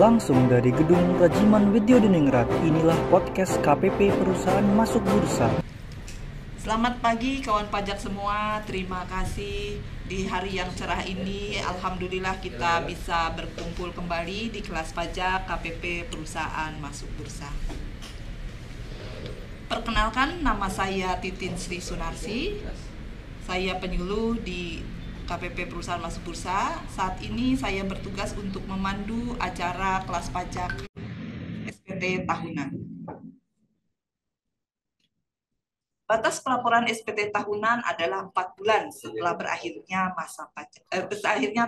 Langsung dari Gedung Rajiman Widyodiningrat, inilah podcast KPP Perusahaan Masuk Bursa. Selamat pagi kawan pajak semua, terima kasih di hari yang cerah ini. Alhamdulillah kita bisa berkumpul kembali di kelas pajak KPP Perusahaan Masuk Bursa. Perkenalkan, nama saya Titin Sri Sunarsi. Saya penyuluh di KPP Perusahaan Masuk Bursa. Saat ini saya bertugas untuk memandu acara kelas pajak SPT tahunan. Batas pelaporan SPT tahunan adalah 4 bulan setelah berakhirnya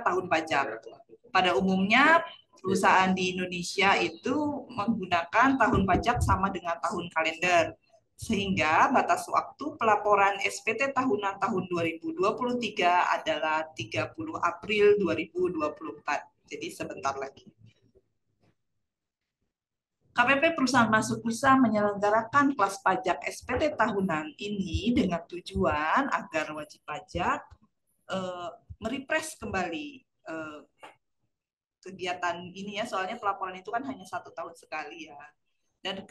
tahun pajak. Pada umumnya perusahaan di Indonesia itu menggunakan tahun pajak sama dengan tahun kalender. Sehingga batas waktu pelaporan SPT tahunan tahun 2023 adalah 30 April 2024. Jadi sebentar lagi. KPP Perusahaan Masuk Bursa menyelenggarakan kelas pajak SPT tahunan ini dengan tujuan agar wajib pajak merefresh kembali kegiatan ini ya, soalnya pelaporan itu kan hanya 1 tahun sekali ya. Dan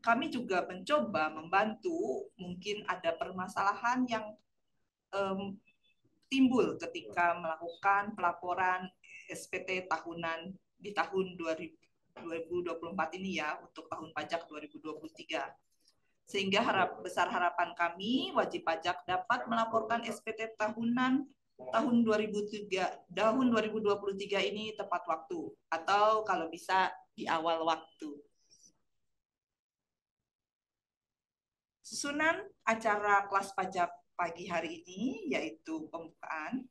kami juga mencoba membantu mungkin ada permasalahan yang timbul ketika melakukan pelaporan SPT tahunan di tahun 2024 ini ya, untuk tahun pajak 2023. Sehingga besar harapan kami wajib pajak dapat melaporkan SPT tahunan tahun 2023 ini tepat waktu, atau kalau bisa di awal waktu. Susunan acara kelas pajak pagi hari ini yaitu pembukaan,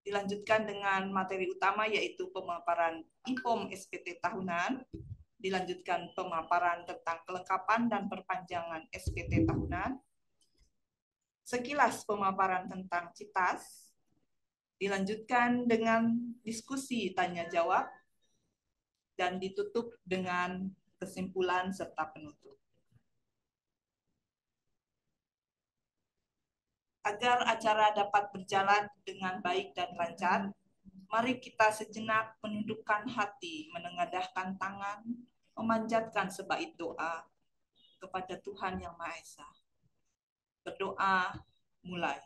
dilanjutkan dengan materi utama yaitu pemaparan IPOM SPT tahunan, dilanjutkan pemaparan tentang kelengkapan dan perpanjangan SPT tahunan, sekilas pemaparan tentang CITAS, dilanjutkan dengan diskusi tanya jawab, dan ditutup dengan kesimpulan serta penutup. Agar acara dapat berjalan dengan baik dan lancar, mari kita sejenak menundukkan hati, menengadahkan tangan, memanjatkan sebaik doa kepada Tuhan Yang Maha Esa. Berdoa, mulai.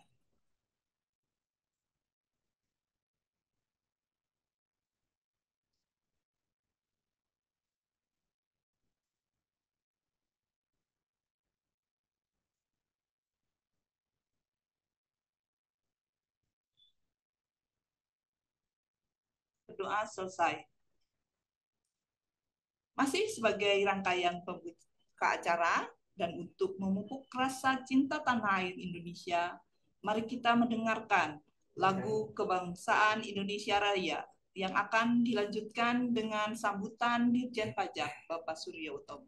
Berdoa selesai. Masih sebagai rangkaian pembuka acara dan untuk memupuk rasa cinta tanah air Indonesia, mari kita mendengarkan lagu Kebangsaan Indonesia Raya yang akan dilanjutkan dengan sambutan Dirjen Pajak Bapak Surya Utomo.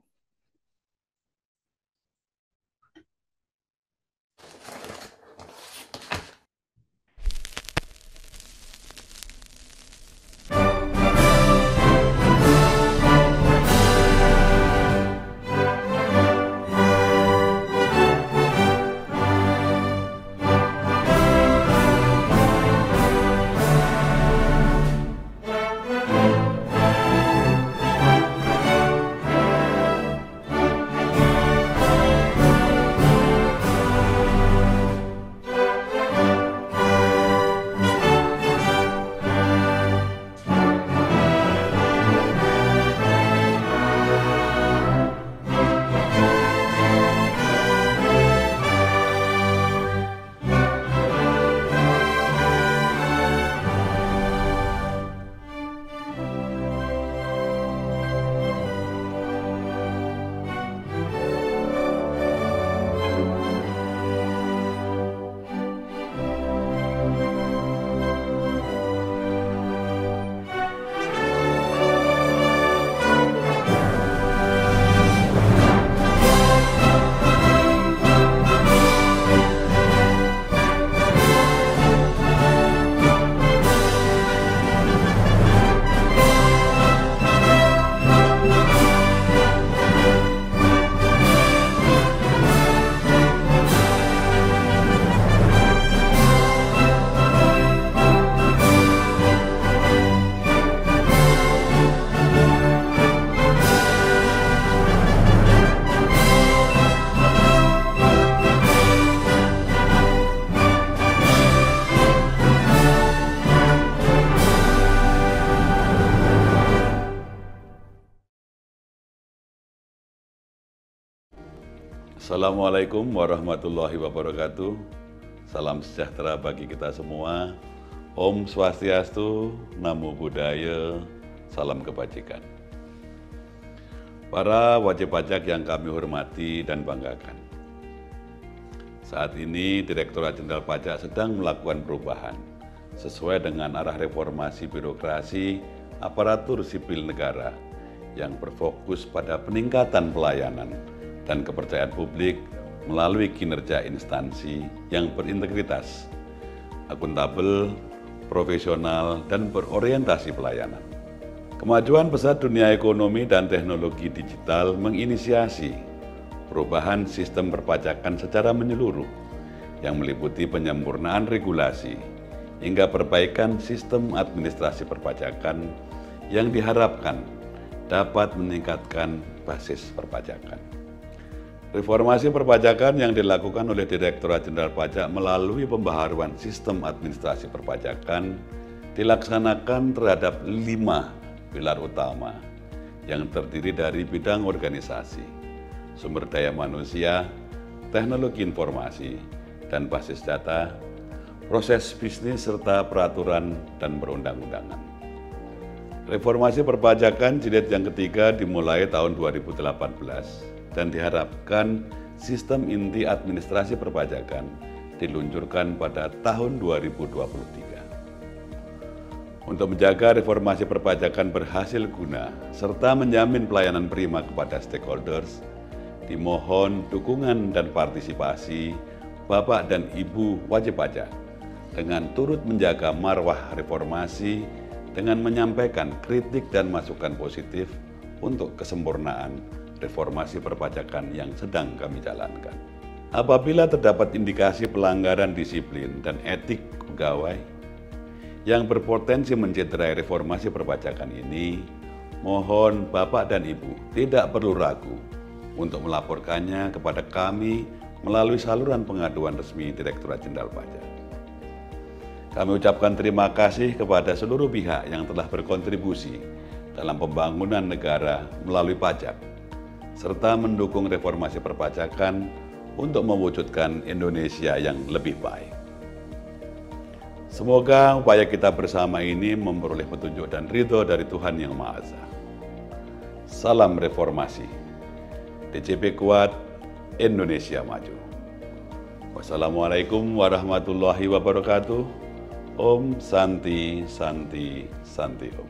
Assalamualaikum warahmatullahi wabarakatuh. Salam sejahtera bagi kita semua. Om Swastiastu, Namo Buddhaya, salam kebajikan. Para wajib pajak yang kami hormati dan banggakan. Saat ini Direktorat Jenderal Pajak sedang melakukan perubahan sesuai dengan arah reformasi birokrasi aparatur sipil negara yang berfokus pada peningkatan pelayanan dan kepercayaan publik melalui kinerja instansi yang berintegritas, akuntabel, profesional, dan berorientasi pelayanan. Kemajuan pesat dunia ekonomi dan teknologi digital menginisiasi perubahan sistem perpajakan secara menyeluruh yang meliputi penyempurnaan regulasi hingga perbaikan sistem administrasi perpajakan yang diharapkan dapat meningkatkan basis perpajakan. Reformasi perpajakan yang dilakukan oleh Direktorat Jenderal Pajak melalui pembaharuan sistem administrasi perpajakan dilaksanakan terhadap 5 pilar utama yang terdiri dari bidang organisasi, sumber daya manusia, teknologi informasi, dan basis data, proses bisnis serta peraturan dan perundang-undangan. Reformasi perpajakan jilid yang ketiga dimulai tahun 2018 dan diharapkan sistem inti administrasi perpajakan diluncurkan pada tahun 2023. Untuk menjaga reformasi perpajakan berhasil guna serta menjamin pelayanan prima kepada stakeholders, dimohon dukungan dan partisipasi Bapak dan Ibu wajib pajak dengan turut menjaga marwah reformasi dengan menyampaikan kritik dan masukan positif untuk kesempurnaan reformasi perpajakan yang sedang kami jalankan. Apabila terdapat indikasi pelanggaran disiplin dan etik pegawai yang berpotensi mencederai reformasi perpajakan ini, mohon Bapak dan Ibu tidak perlu ragu untuk melaporkannya kepada kami melalui saluran pengaduan resmi Direktorat Jenderal Pajak. Kami ucapkan terima kasih kepada seluruh pihak yang telah berkontribusi dalam pembangunan negara melalui pajak, serta mendukung reformasi perpajakan untuk mewujudkan Indonesia yang lebih baik. Semoga upaya kita bersama ini memperoleh petunjuk dan ridho dari Tuhan Yang Maha Esa. Salam reformasi. DJP kuat, Indonesia maju. Wassalamualaikum warahmatullahi wabarakatuh. Om Santi Santi Santi Om.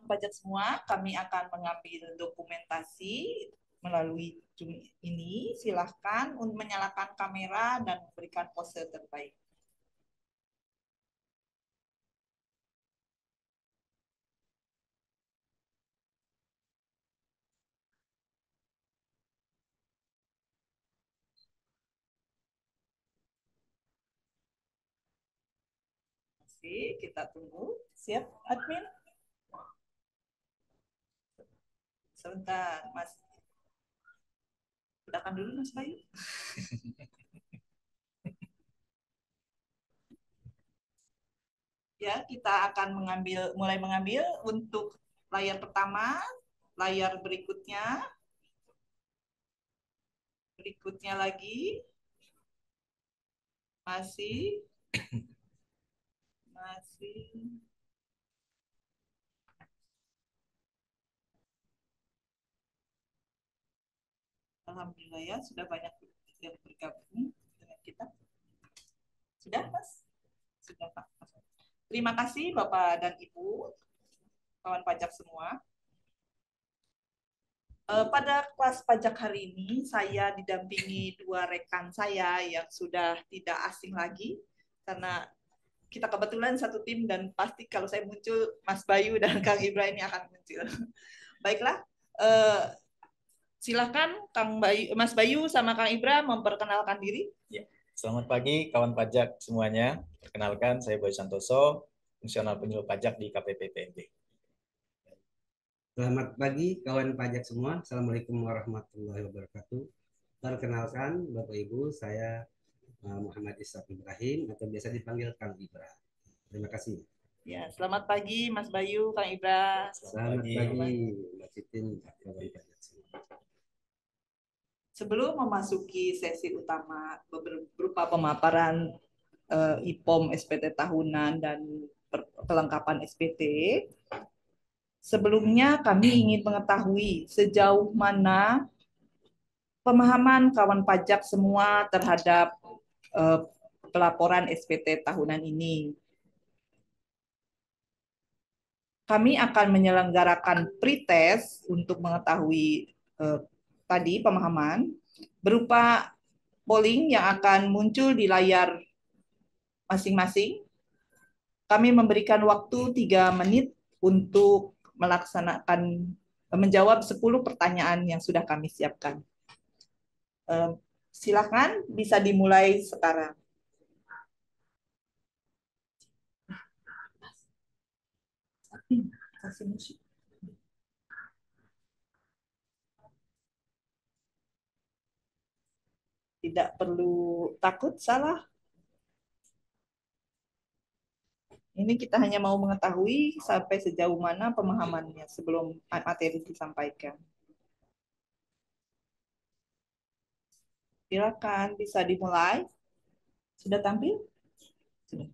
Pajak semua, kami akan mengambil dokumentasi melalui Zoom ini. Silahkan untuk menyalakan kamera dan memberikan pose terbaik. Masih, kita tunggu. Siap, admin? Sebentar, Mas. Silakan dulu, Mas Bayu. Ya, kita akan mulai mengambil untuk layar pertama, layar berikutnya lagi, masih, alhamdulillah ya, sudah banyak yang bergabung dengan kita. Sudah, Mas? Sudah, Pak. Terima kasih Bapak dan Ibu, kawan pajak semua. Pada kelas pajak hari ini, saya didampingi 2 rekan saya yang sudah tidak asing lagi, karena kita kebetulan satu tim dan pasti kalau saya muncul, Mas Bayu dan Kang Ibra ini akan muncul. Baiklah, silakan Mas Bayu sama Kang Ibra memperkenalkan diri. Ya. Selamat pagi kawan pajak semuanya. Perkenalkan, saya Bayu Santoso, fungsional penyuluh pajak di KPP PMB. Selamat pagi kawan pajak semua. Assalamualaikum warahmatullahi wabarakatuh. Perkenalkan Bapak Ibu, saya Muhammad Ishaq Ibrahim atau biasa dipanggil Kang Ibra. Terima kasih. Ya, selamat pagi Mas Bayu, Kang Ibra. Selamat pagi Mbak Titin, kawan pajak semua. Sebelum memasuki sesi utama berupa pemaparan IPOM SPT tahunan dan kelengkapan SPT, sebelumnya kami ingin mengetahui sejauh mana pemahaman kawan pajak semua terhadap pelaporan SPT tahunan ini. Kami akan menyelenggarakan pretest untuk mengetahui tadi pemahaman berupa polling yang akan muncul di layar masing-masing. Kami memberikan waktu 3 menit untuk menjawab 10 pertanyaan yang sudah kami siapkan. Silakan, bisa dimulai sekarang. Kasih musik. Tidak perlu takut salah. Ini kita hanya mau mengetahui sampai sejauh mana pemahamannya sebelum materi disampaikan. Silakan, bisa dimulai. Sudah tampil? Sudah.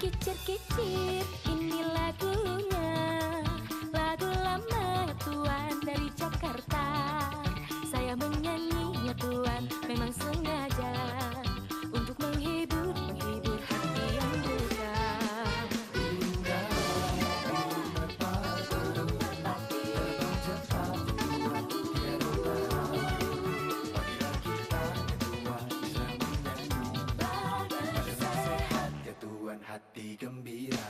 Kicir-kicir, ini lagunya, lagu lama Tuan dari Jakarta. Saya menyanyinya Tuan, memang sengaja untuk menghibur hati yang duka. Hati gembira.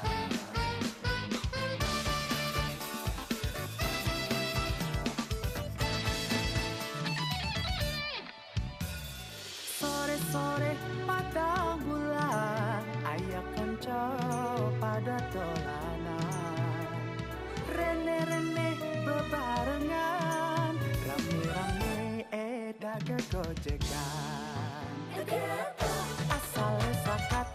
Sore-sore padang bulan, ayak konco pada dolanan. Rene-rene bebarengan, rame-rame daga gojekan. Asal sakat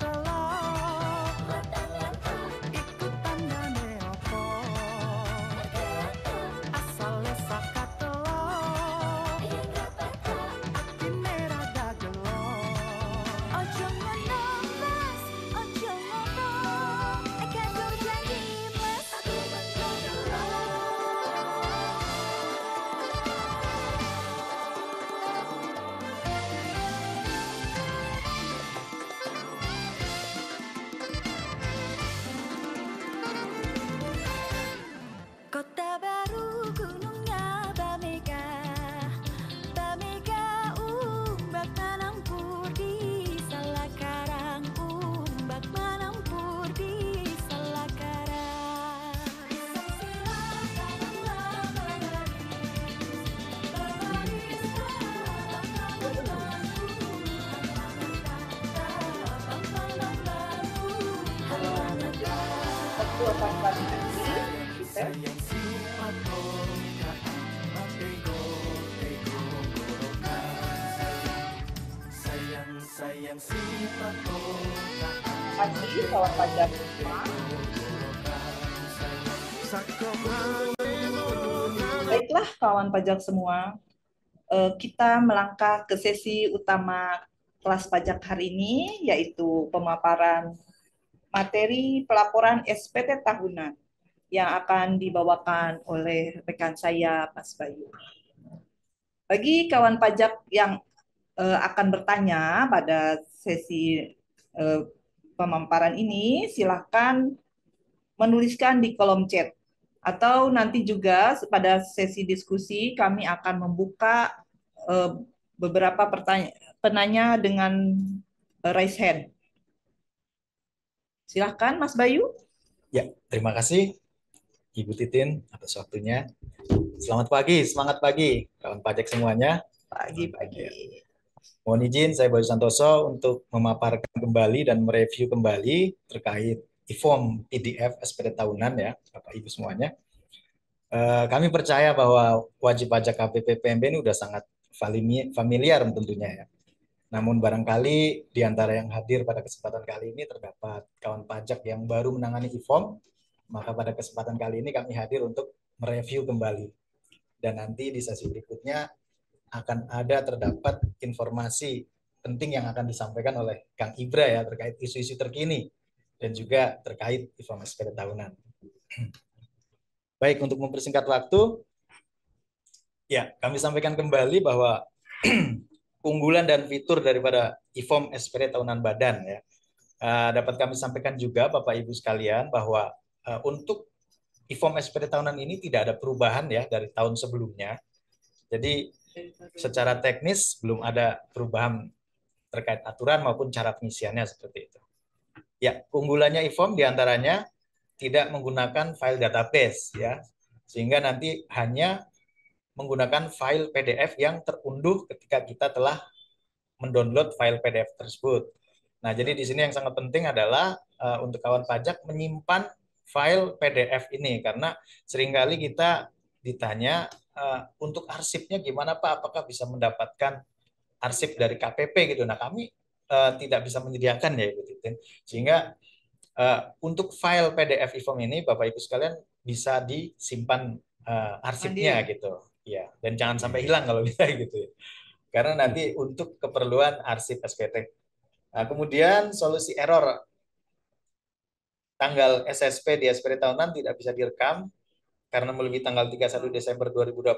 Pagi, kawan pajak semua. Baik, Baiklah kawan pajak semua, kita melangkah ke sesi utama kelas pajak hari ini, yaitu pemaparan materi pelaporan SPT tahunan yang akan dibawakan oleh rekan saya, Mas Bayu. Bagi kawan pajak yang akan bertanya pada sesi pemaparan ini, silakan menuliskan di kolom chat. Atau nanti juga pada sesi diskusi kami akan membuka beberapa penanya dengan raise hand. Silahkan Mas Bayu. Ya, terima kasih Ibu Titin atas waktunya. Selamat pagi, semangat pagi kawan pajak semuanya. Pagi-pagi. Mohon izin saya Bayu Santoso untuk memaparkan kembali dan mereview kembali terkait e-form PDF SPT tahunan ya, Bapak Ibu semuanya. Kami percaya bahwa wajib pajak KPP PMB ini sudah sangat familiar tentunya ya. Namun barangkali di antara yang hadir pada kesempatan kali ini terdapat kawan pajak yang baru menangani e-form, maka pada kesempatan kali ini kami hadir untuk mereview kembali. Dan nanti di sesi berikutnya akan ada terdapat informasi penting yang akan disampaikan oleh Kang Ibra ya terkait isu-isu terkini dan juga terkait e-form SPT tahunan. Baik, untuk mempersingkat waktu, ya kami sampaikan kembali bahwa keunggulan dan fitur daripada e-form SPT tahunan badan ya. Dapat kami sampaikan juga Bapak Ibu sekalian bahwa untuk e-form SPT tahunan ini tidak ada perubahan ya dari tahun sebelumnya. Jadi secara teknis belum ada perubahan terkait aturan maupun cara pengisiannya seperti itu. Ya, keunggulannya e-form diantaranya tidak menggunakan file database ya, sehingga nanti hanya menggunakan file PDF yang terunduh ketika kita telah mendownload file PDF tersebut. Nah, jadi di sini yang sangat penting adalah untuk kawan pajak menyimpan file PDF ini karena seringkali kita ditanya untuk arsipnya gimana Pak? Apakah bisa mendapatkan arsip dari KPP gitu? Nah, kami tidak bisa menyediakan ya Ibu Titin. Sehingga untuk file PDF e-form ini Bapak Ibu sekalian bisa disimpan arsipnya gitu. Ya, dan jangan sampai hilang kalau bisa gitu ya. Karena nanti untuk keperluan arsip SPT. Nah, kemudian solusi error tanggal SSP di SPT tahunan tidak bisa direkam karena melebihi tanggal 31 Desember 2020.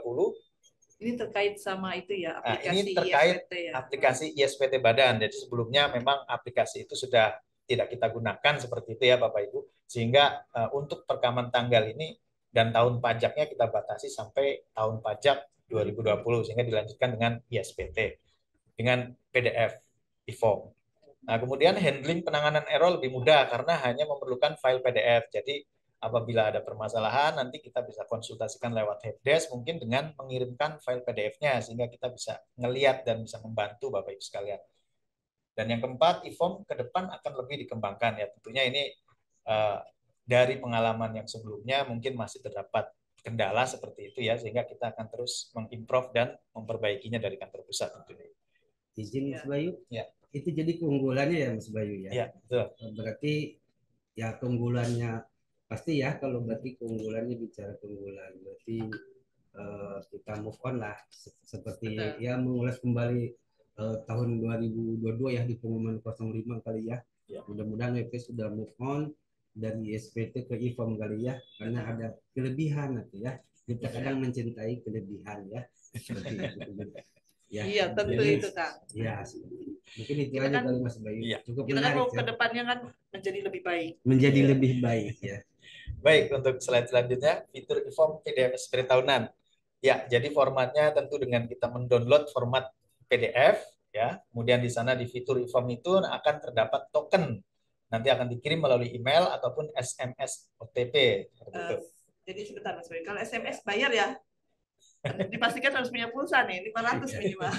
Ini terkait sama itu ya, aplikasi ini terkait ISPT ya. aplikasi ISPT Badan. Jadi sebelumnya memang aplikasi itu sudah tidak kita gunakan seperti itu ya Bapak Ibu. Sehingga untuk perekaman tanggal ini dan tahun pajaknya kita batasi sampai tahun pajak 2020 sehingga dilanjutkan dengan ISPT dengan PDF e-form. Nah, kemudian handling penanganan error lebih mudah karena hanya memerlukan file PDF. Jadi apabila ada permasalahan nanti kita bisa konsultasikan lewat helpdesk mungkin dengan mengirimkan file PDF-nya sehingga kita bisa ngelihat dan bisa membantu Bapak Ibu sekalian. Dan yang keempat, e-form ke depan akan lebih dikembangkan ya. Tentunya ini dari pengalaman yang sebelumnya mungkin masih terdapat kendala seperti itu ya sehingga kita akan terus mengimprove dan memperbaikinya dari kantor pusat tentunya. Izin Mas Bayu. Ya. Itu jadi keunggulannya ya Mas Bayu ya. Ya, betul. Berarti ya keunggulannya pasti ya kalau berarti keunggulannya bicara keunggulan berarti kita move on lah seperti ya mengulas kembali tahun 2022 ya di pengumuman 05 kali ya. Mudah-mudahan WP sudah move on dari SPT ke e-form kali ya karena ada kelebihan nanti ya. Kita kadang mencintai kelebihan ya. Seperti itu. Ya, Iya, tentu jadi, itu Kak. Ya, mungkin itu Kita aja kan- kali Mas Bayu. Iya. Cukup Kita kan menarik mau ya. ke depannya kan menjadi lebih baik. Menjadi lebih baik ya. Baik, untuk slide selanjutnya, fitur e-form PDF SPT tahunan. Ya, jadi formatnya tentu dengan kita mendownload format PDF, ya. Kemudian di sana di fitur e-form itu akan terdapat token. Nanti akan dikirim melalui email ataupun SMS OTP. Jadi sebentar Mas Bayu, kalau SMS bayar ya? Dipastikan harus punya pulsa nih, 500 minimal.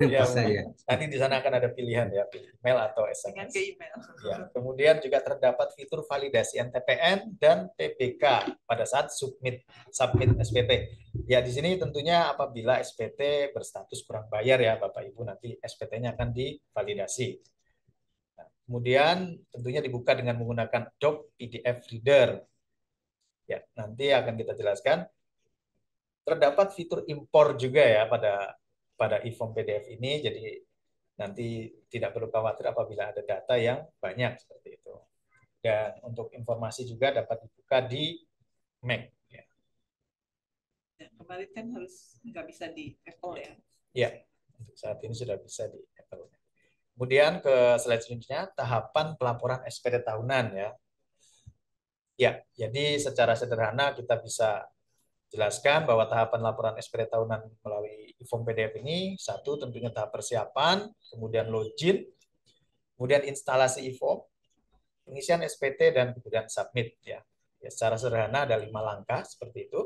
Ya, Saya. nanti di sana akan ada pilihan ya, email atau Dengan SMS. ke email. Ya, kemudian juga terdapat fitur validasi NTPN dan TBK pada saat submit SPT. Ya, di sini tentunya apabila SPT berstatus kurang bayar ya Bapak Ibu nanti SPT-nya akan divalidasi. Nah, kemudian tentunya dibuka dengan menggunakan Adobe PDF Reader. Ya, nanti akan kita jelaskan. terdapat fitur impor juga ya pada e-form PDF ini. Jadi nanti tidak perlu khawatir apabila ada data yang banyak seperti itu. Dan untuk informasi juga dapat dibuka di Mac. Ya. Kemarin kan harus nggak bisa di Apple ya. Ya, untuk saat ini sudah bisa di Apple. Kemudian ke slide selanjutnya, tahapan pelaporan SPT tahunan ya. Ya, jadi secara sederhana kita bisa jelaskan bahwa tahapan laporan SPT tahunan melalui e-form PDF ini, satu tentunya tahap persiapan, kemudian login, kemudian instalasi e-form, pengisian SPT, dan kemudian submit ya. Ya, secara sederhana ada 5 langkah seperti itu.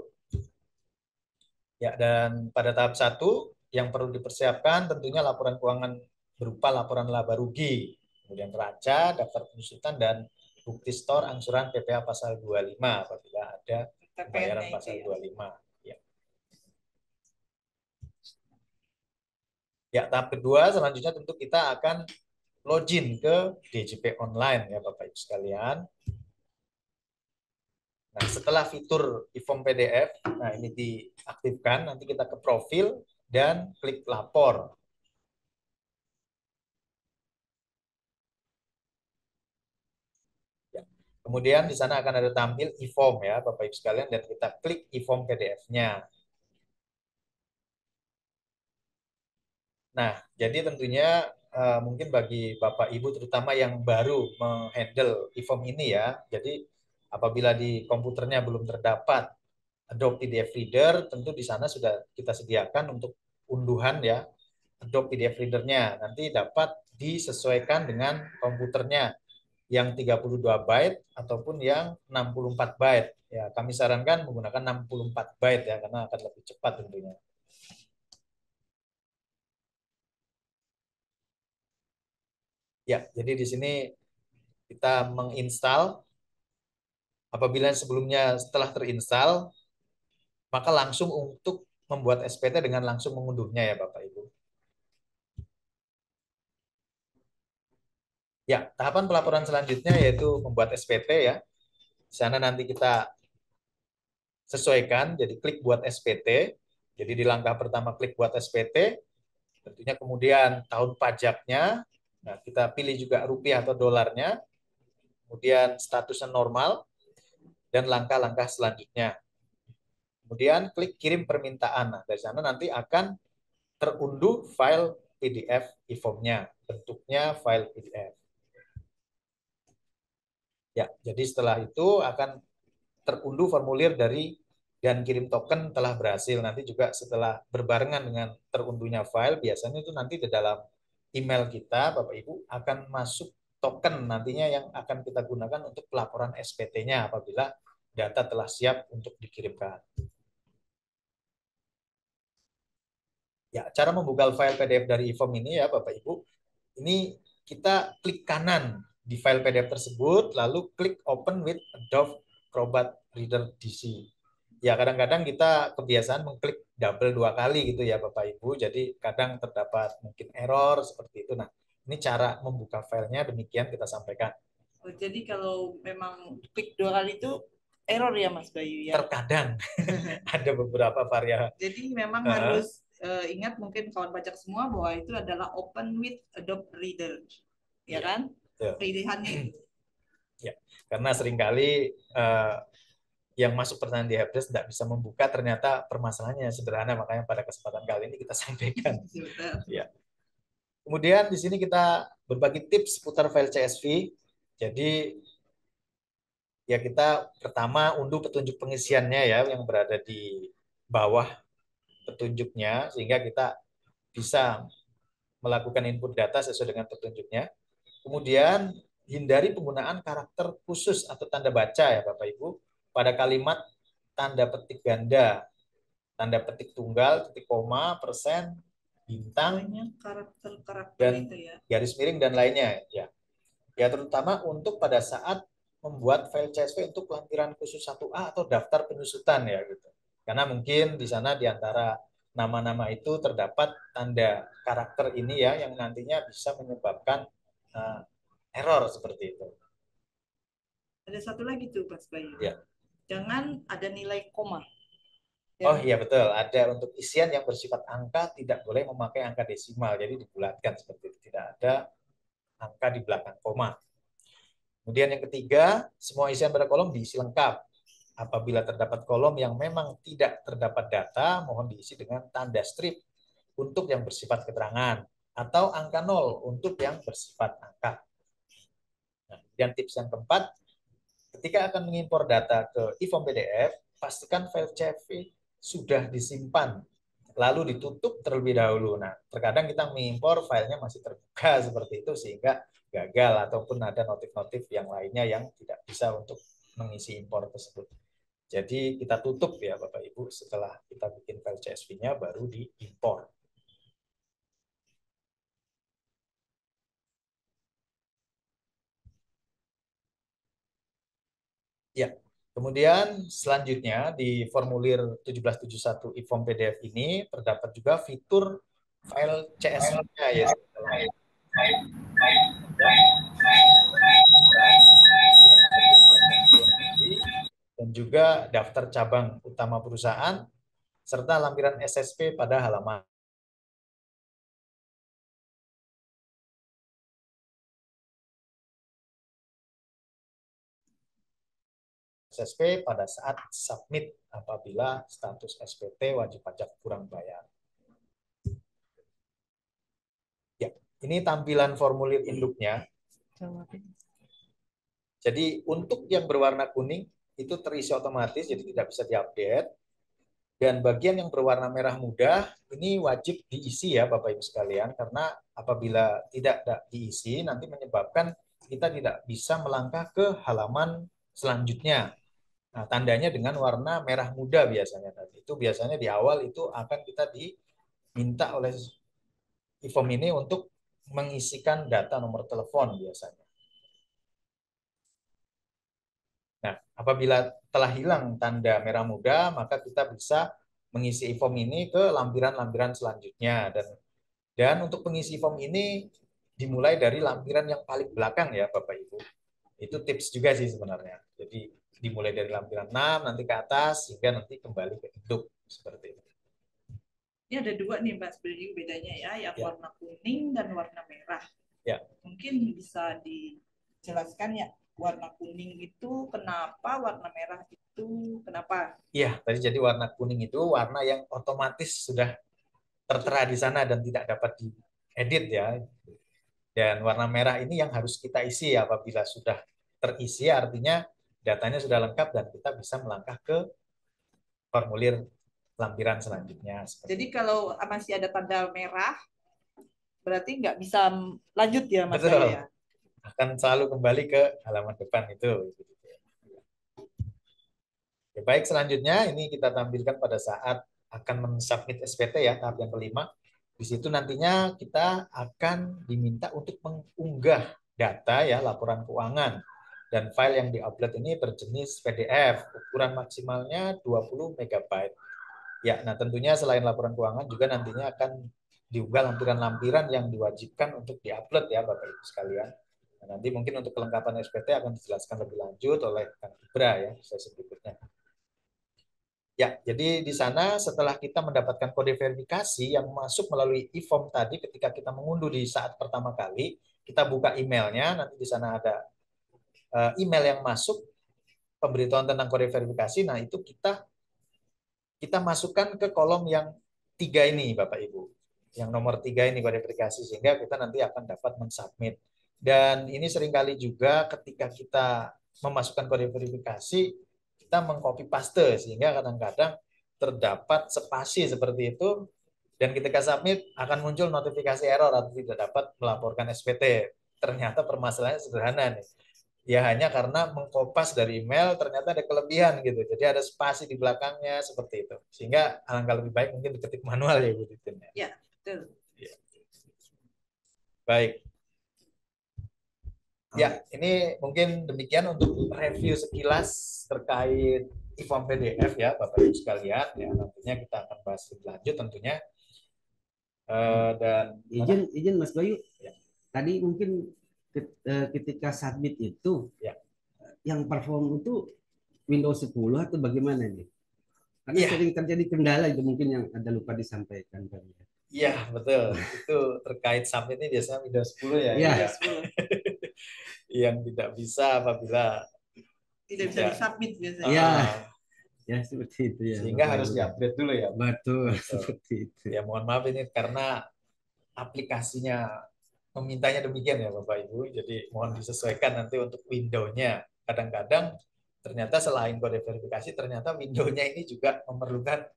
Ya, dan pada tahap 1 yang perlu dipersiapkan tentunya laporan keuangan berupa laporan laba rugi, kemudian neraca, daftar pengusutan, dan bukti store angsuran PPh pasal 25 apabila ada pembayaran pasal 25. Ya. Ya, tahap kedua selanjutnya tentu kita akan login ke DJP online ya Bapak Ibu sekalian. Nah, setelah fitur e-form PDF, nah ini diaktifkan, nanti kita ke profil dan klik lapor. Ya. Kemudian di sana akan ada tampil e-form ya Bapak Ibu sekalian, dan kita klik e-form PDF-nya. Nah, jadi tentunya mungkin bagi Bapak Ibu terutama yang baru menghandle e-form ini ya, jadi apabila di komputernya belum terdapat Adobe PDF Reader, tentu di sana sudah kita sediakan untuk unduhan ya, Adobe PDF Reader-nya. Nanti dapat disesuaikan dengan komputernya yang 32 byte ataupun yang 64 byte. Ya, kami sarankan menggunakan 64 byte ya, karena akan lebih cepat tentunya. Ya, jadi di sini kita menginstal. Apabila sebelumnya setelah terinstall, maka langsung untuk membuat SPT dengan langsung mengunduhnya ya Bapak Ibu. Ya, tahapan pelaporan selanjutnya yaitu membuat SPT ya. Di sana nanti kita sesuaikan, jadi klik buat SPT. Jadi di langkah pertama klik buat SPT, tentunya kemudian tahun pajaknya, nah kita pilih juga rupiah atau dolarnya, kemudian statusnya normal, dan langkah-langkah selanjutnya. Kemudian klik kirim permintaan. Nah, dari sana nanti akan terunduh file PDF e-form-nya, bentuknya file PDF. Ya, jadi setelah itu akan terunduh formulir dari dan kirim token telah berhasil. Nanti juga setelah berbarengan dengan terunduhnya file, biasanya itu nanti di dalam email kita, Bapak Ibu, akan masuk token nantinya yang akan kita gunakan untuk pelaporan SPT-nya apabila data telah siap untuk dikirimkan. Ya, cara membuka file PDF dari e-form ini ya Bapak Ibu, ini kita klik kanan di file PDF tersebut, lalu klik Open with Adobe Acrobat Reader DC. Ya, kadang-kadang kita kebiasaan mengklik double 2 kali gitu ya Bapak Ibu, jadi kadang terdapat mungkin error seperti itu. Nah, ini cara membuka filenya demikian kita sampaikan. Oh, jadi kalau memang klik 2 kali itu error ya Mas Bayu ya? Terkadang ada beberapa varian. Jadi memang harus ingat mungkin kawan pajak semua bahwa itu adalah Open with Adobe Reader, ya kan? Pilihannya itu. Ya, karena seringkali yang masuk pertanyaan di helpdesk tidak bisa membuka, ternyata permasalahannya sederhana, makanya pada kesempatan kali ini kita sampaikan. Ya. Kemudian di sini kita berbagi tips seputar file CSV. Jadi ya kita pertama unduh petunjuk pengisiannya ya yang berada di bawah petunjuknya sehingga kita bisa melakukan input data sesuai dengan petunjuknya. Kemudian hindari penggunaan karakter khusus atau tanda baca ya Bapak Ibu pada kalimat tanda petik ganda, tanda petik tunggal, titik koma, persen, bintang, karakter dan itu ya. garis miring dan lainnya ya. Ya terutama untuk pada saat membuat file CSV untuk lampiran khusus 1A atau daftar penyusutan ya gitu. Karena mungkin di sana di antara nama-nama itu terdapat tanda karakter ini ya yang nantinya bisa menyebabkan error seperti itu. Ada satu lagi tuh Mas Bayu. Ya. Jangan ada nilai koma. Oh iya betul, ada untuk isian yang bersifat angka tidak boleh memakai angka desimal, jadi dibulatkan seperti itu, tidak ada angka di belakang koma. Kemudian yang ketiga, semua isian pada kolom diisi lengkap. Apabila terdapat kolom yang memang tidak terdapat data, mohon diisi dengan tanda strip untuk yang bersifat keterangan atau angka 0 untuk yang bersifat angka. Nah, dan tips yang keempat, ketika akan mengimpor data ke e-form PDF, pastikan file CSV sudah disimpan lalu ditutup terlebih dahulu. Nah, terkadang kita mengimpor filenya masih terbuka seperti itu sehingga gagal ataupun ada notif-notif yang lainnya yang tidak bisa untuk mengisi impor tersebut. Jadi kita tutup ya Bapak Ibu setelah kita bikin file CSV-nya baru diimpor. Ya, kemudian selanjutnya di formulir 1771 e-form PDF ini terdapat juga fitur file CSV-nya ya. Dan juga daftar cabang utama perusahaan serta lampiran SSP pada halaman SSP pada saat submit apabila status SPT wajib pajak kurang bayar. Ya, ini tampilan formulir induknya. Jadi untuk yang berwarna kuning itu terisi otomatis, jadi tidak bisa diupdate. Dan bagian yang berwarna merah muda ini wajib diisi ya Bapak Ibu sekalian, karena apabila tidak diisi nanti menyebabkan kita tidak bisa melangkah ke halaman selanjutnya. Nah, tandanya dengan warna merah muda biasanya tadi. Itu biasanya di awal itu akan kita diminta oleh e-form ini untuk mengisikan data nomor telepon biasanya. Nah, apabila telah hilang tanda merah muda, maka kita bisa mengisi e-form ini ke lampiran-lampiran selanjutnya. Dan untuk pengisi e-form ini dimulai dari lampiran yang paling belakang ya Bapak Ibu. Itu tips juga sih sebenarnya. Jadi dimulai dari lampiran 6 nanti ke atas sehingga nanti kembali ke induk seperti itu. Ini ada dua nih Mbak sebenarnya bedanya ya, yang warna kuning dan warna merah. Ya. Mungkin bisa dijelaskan ya, warna kuning itu kenapa, warna merah itu kenapa? Iya, tadi jadi warna kuning itu warna yang otomatis sudah tertera di sana dan tidak dapat diedit ya. Dan warna merah ini yang harus kita isi apabila sudah terisi artinya datanya sudah lengkap dan kita bisa melangkah ke formulir lampiran selanjutnya. Jadi kalau masih ada tanda merah berarti nggak bisa lanjut ya Mas ya? Akan selalu kembali ke halaman depan itu. Ya, baik, selanjutnya ini kita tampilkan pada saat akan mensubmit SPT ya, tahap yang kelima. Di situ nantinya kita akan diminta untuk mengunggah data ya, laporan keuangan. Dan file yang di-upload ini berjenis PDF, ukuran maksimalnya 20 MB. Ya, nah tentunya selain laporan keuangan juga nantinya akan diunggah lampiran-lampiran yang diwajibkan untuk di-upload ya Bapak Ibu sekalian. Nah, nanti mungkin untuk kelengkapan SPT akan dijelaskan lebih lanjut oleh Kang Ibra ya, sesi berikutnya. Ya, jadi di sana setelah kita mendapatkan kode verifikasi yang masuk melalui e-form tadi ketika kita mengunduh di saat pertama kali, kita buka emailnya, nanti di sana ada email yang masuk, pemberitahuan tentang kode verifikasi, nah itu kita masukkan ke kolom yang 3 ini Bapak Ibu. Yang nomor 3 ini kode verifikasi, sehingga kita nanti akan dapat mensubmit. Dan ini seringkali juga ketika kita memasukkan kode verifikasi, kita mengcopy paste sehingga kadang-kadang terdapat spasi seperti itu dan ketika submit akan muncul notifikasi error atau tidak dapat melaporkan SPT. Ternyata permasalahannya sederhana nih. Ya hanya karena mengkopas dari email ternyata ada kelebihan gitu. Jadi ada spasi di belakangnya seperti itu. Sehingga alangkah lebih baik mungkin diketik manual ya Bu Titin. Ya, betul. Ya. Baik. Ya, ini mungkin demikian untuk review sekilas terkait e-form PDF ya, Bapak Ibu sekalian. Ya, nantinya kita akan bahas lebih lanjut tentunya. Dan izin Mas Bayu. Ya. Tadi mungkin ketika submit itu, ya, yang perform itu Windows 10 atau bagaimana nih? Karena sering terjadi kendala itu mungkin yang ada lupa disampaikan tadi. Iya, betul. Itu terkait submit ini biasanya Windows 10 ya. Iya. Ya. Yang tidak bisa apabila Tidak bisa disubmit biasanya. Iya. Ya seperti itu ya. Sehingga Bapak harus Ibu. diupgrade dulu ya. Betul, seperti itu. Ya mohon maaf ini karena aplikasinya memintanya demikian ya Bapak Ibu. Jadi mohon disesuaikan nanti untuk window-nya. Kadang-kadang ternyata selain kode verifikasi, ternyata window-nya ini juga memerlukan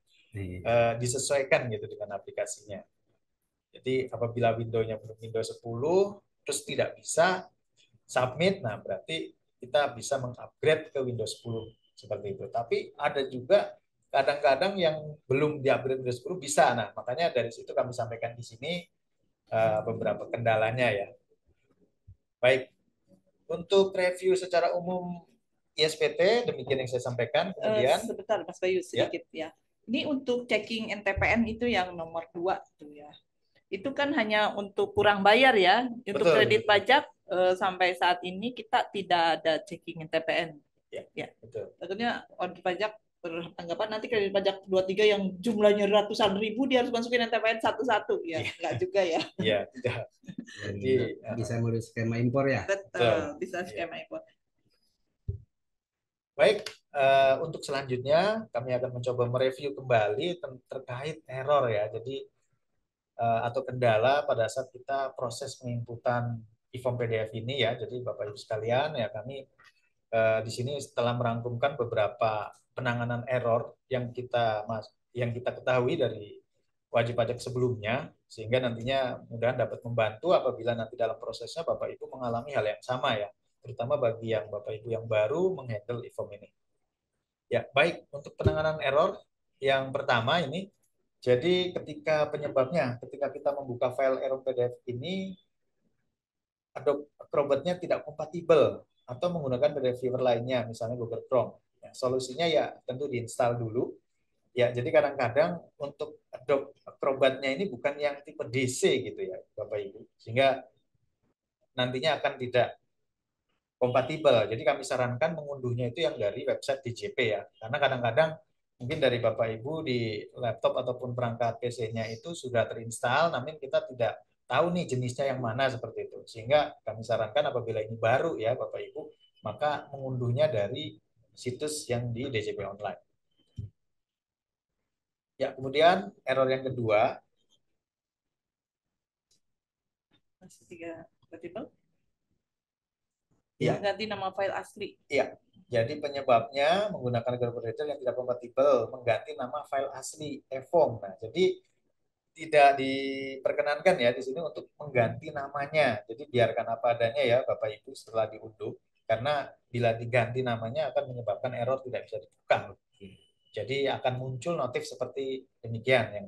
disesuaikan gitu dengan aplikasinya. Jadi apabila window-nya belum Windows 10 terus tidak bisa submit, nah berarti kita bisa mengupgrade ke Windows 10 seperti itu. Tapi ada juga kadang-kadang yang belum di-upgrade Windows 10 bisa. Nah, makanya dari situ kami sampaikan di sini beberapa kendalanya ya. Baik. Untuk review secara umum ISPT demikian yang saya sampaikan. Kemudian sebentar Mas Bayu sedikit ya. Ini untuk checking NTPN itu yang nomor 2 tuh ya. Itu kan hanya untuk kurang bayar ya. Untuk kredit pajak sampai saat ini kita tidak ada checking NTPN. Ya. Betul. Tentunya wajib pajak beranggapan nanti kredit pajak 23 yang jumlahnya ratusan ribu dia harus masukin NTPN satu-satu ya. Enggak juga ya. Iya, tidak. Jadi bisa melalui skema impor ya. Betul, bisa skema impor. Baik, untuk selanjutnya kami akan mencoba mereview kembali terkait error ya. Jadi atau kendala pada saat kita proses penginputan e-form PDF ini ya. Jadi Bapak Ibu sekalian ya, kami di sini setelah merangkumkan beberapa penanganan error yang kita ketahui dari wajib pajak sebelumnya, sehingga nantinya mudah dapat membantu apabila nanti dalam prosesnya Bapak Ibu mengalami hal yang sama ya, terutama bagi yang Bapak Ibu yang baru menghandle e-form ini. Ya, baik, untuk penanganan error yang pertama ini, jadi ketika kita membuka file error PDF ini, Adobe Acrobat-nya tidak kompatibel atau menggunakan PDF viewer lainnya, misalnya Google Chrome. Ya, solusinya ya tentu diinstal dulu. Ya, jadi kadang-kadang untuk Adobe Acrobat-nya ini bukan yang tipe DC gitu ya, Bapak Ibu. Sehingga nantinya akan tidak kompatibel. Jadi kami sarankan mengunduhnya itu yang dari website DJP ya. Karena kadang-kadang mungkin dari Bapak Ibu di laptop ataupun perangkat PC-nya itu sudah terinstall, namun kita tidak tahu nih jenisnya yang mana seperti itu. Sehingga kami sarankan apabila ini baru ya Bapak Ibu, maka mengunduhnya dari situs yang di DJP Online. Ya, kemudian error yang kedua. Masih 3 kompatibel? Ya. Ganti nama file asli. Iya. Jadi penyebabnya menggunakan Google Reader yang tidak kompatibel, mengganti nama file asli e-form. Nah, jadi tidak diperkenankan ya di sini untuk mengganti namanya. Jadi biarkan apa adanya ya Bapak Ibu setelah diunduh, karena bila diganti namanya akan menyebabkan error tidak bisa dibuka. Jadi akan muncul notif seperti demikian yang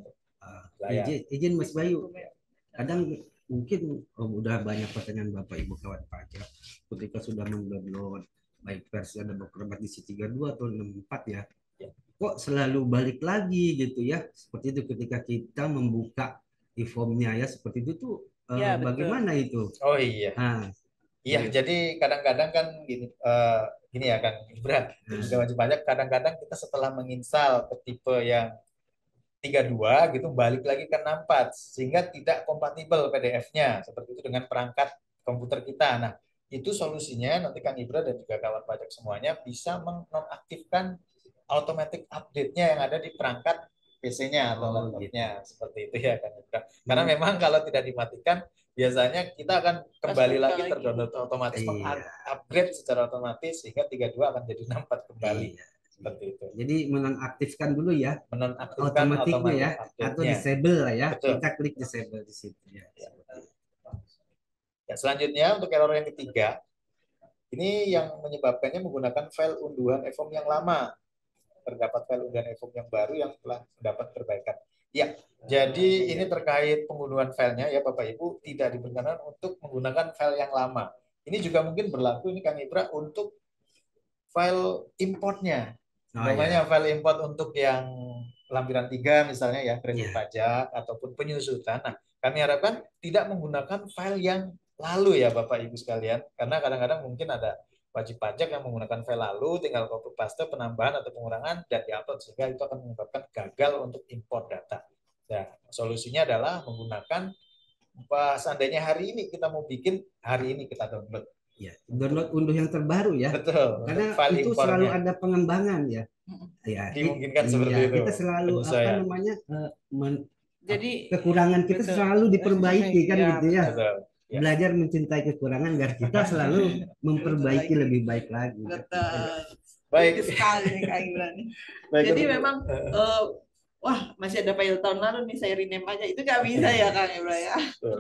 izin Mas Bayu. Kadang mungkin udah banyak pertanyaan Bapak Ibu kawan pajak ketika sudah mendownload baik versi Adobe Acrobat di C32 atau 64 ya. Kok selalu balik lagi gitu ya. Seperti itu ketika kita membuka e-formnya ya, seperti itu tuh bagaimana itu? Oh iya. Iya, jadi kadang-kadang kan gini ya kan, berat. Wajib pajak kadang-kadang kita setelah menginstal ke tipe yang 32 gitu balik lagi ke 64 sehingga tidak kompatibel PDF-nya seperti itu dengan perangkat komputer kita. Nah, itu solusinya nanti Kang Ibra dan juga kawan pajak semuanya bisa menonaktifkan automatic update-nya yang ada di perangkat PC-nya atau laptopnya seperti itu ya Kang Ibra. Karena memang kalau tidak dimatikan biasanya kita akan kembali lagi terdownload otomatis, upgrade secara otomatis sehingga 32 akan jadi 64 kembali. Seperti itu. Jadi menonaktifkan dulu ya, menonaktifkan otomatiknya ya, atau disable lah ya. Betul. Kita klik disable di situ ya. Ya, selanjutnya untuk error yang ketiga, ini yang menyebabkannya menggunakan file unduhan e-form yang lama. Terdapat file unduhan e-form yang baru yang telah mendapat perbaikan. Ya, jadi ini terkait pengunduhan filenya ya Bapak Ibu, tidak diperkenankan untuk menggunakan file yang lama. Ini juga mungkin berlaku ini Kang Ibra untuk file importnya. Namanya file import untuk yang lampiran 3 misalnya ya, kredit pajak ataupun penyusutan. Nah, kami harapkan tidak menggunakan file yang lalu ya Bapak Ibu sekalian, karena kadang-kadang mungkin ada wajib pajak yang menggunakan file lalu, tinggal copy paste penambahan atau pengurangan dan diupload, sehingga itu akan menyebabkan gagal untuk import data. Nah, solusinya adalah menggunakan seandainya hari ini kita mau bikin, hari ini kita download. Ya, download unduh yang terbaru ya. Betul. Karena file itu impornya selalu ada pengembangan ya. Ya, dimungkinkan seperti itu. Kita selalu Jadi kekurangan kita betul. selalu diperbaiki kan Ya, gitu ya. Betul. Ya. Belajar mencintai kekurangan biar kita selalu memperbaiki lebih baik lagi. Betul. Baik. Itu sekali nih Kak Ibran. Baik, Jadi untuk- memang wah masih ada file tahun lalu nih saya rename aja, itu nggak bisa ya Kang Ibran ya. Betul.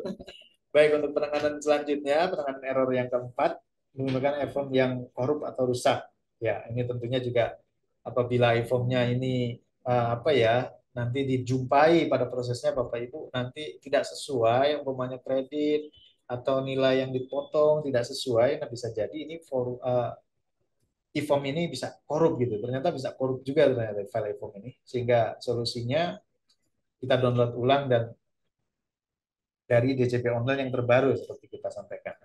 Baik, untuk penanganan selanjutnya, penanganan error yang keempat, menggunakan iPhone yang korup atau rusak. Ya, ini tentunya juga apabila iPhone-nya ini nanti dijumpai pada prosesnya Bapak Ibu nanti tidak sesuai, umpamanya kredit atau nilai yang dipotong tidak sesuai, nah bisa jadi ini iPhone ini bisa korup gitu. Ternyata bisa korup juga ternyata file iPhone ini. Sehingga solusinya kita download ulang dan dari DCP online yang terbaru seperti kita sampaikan.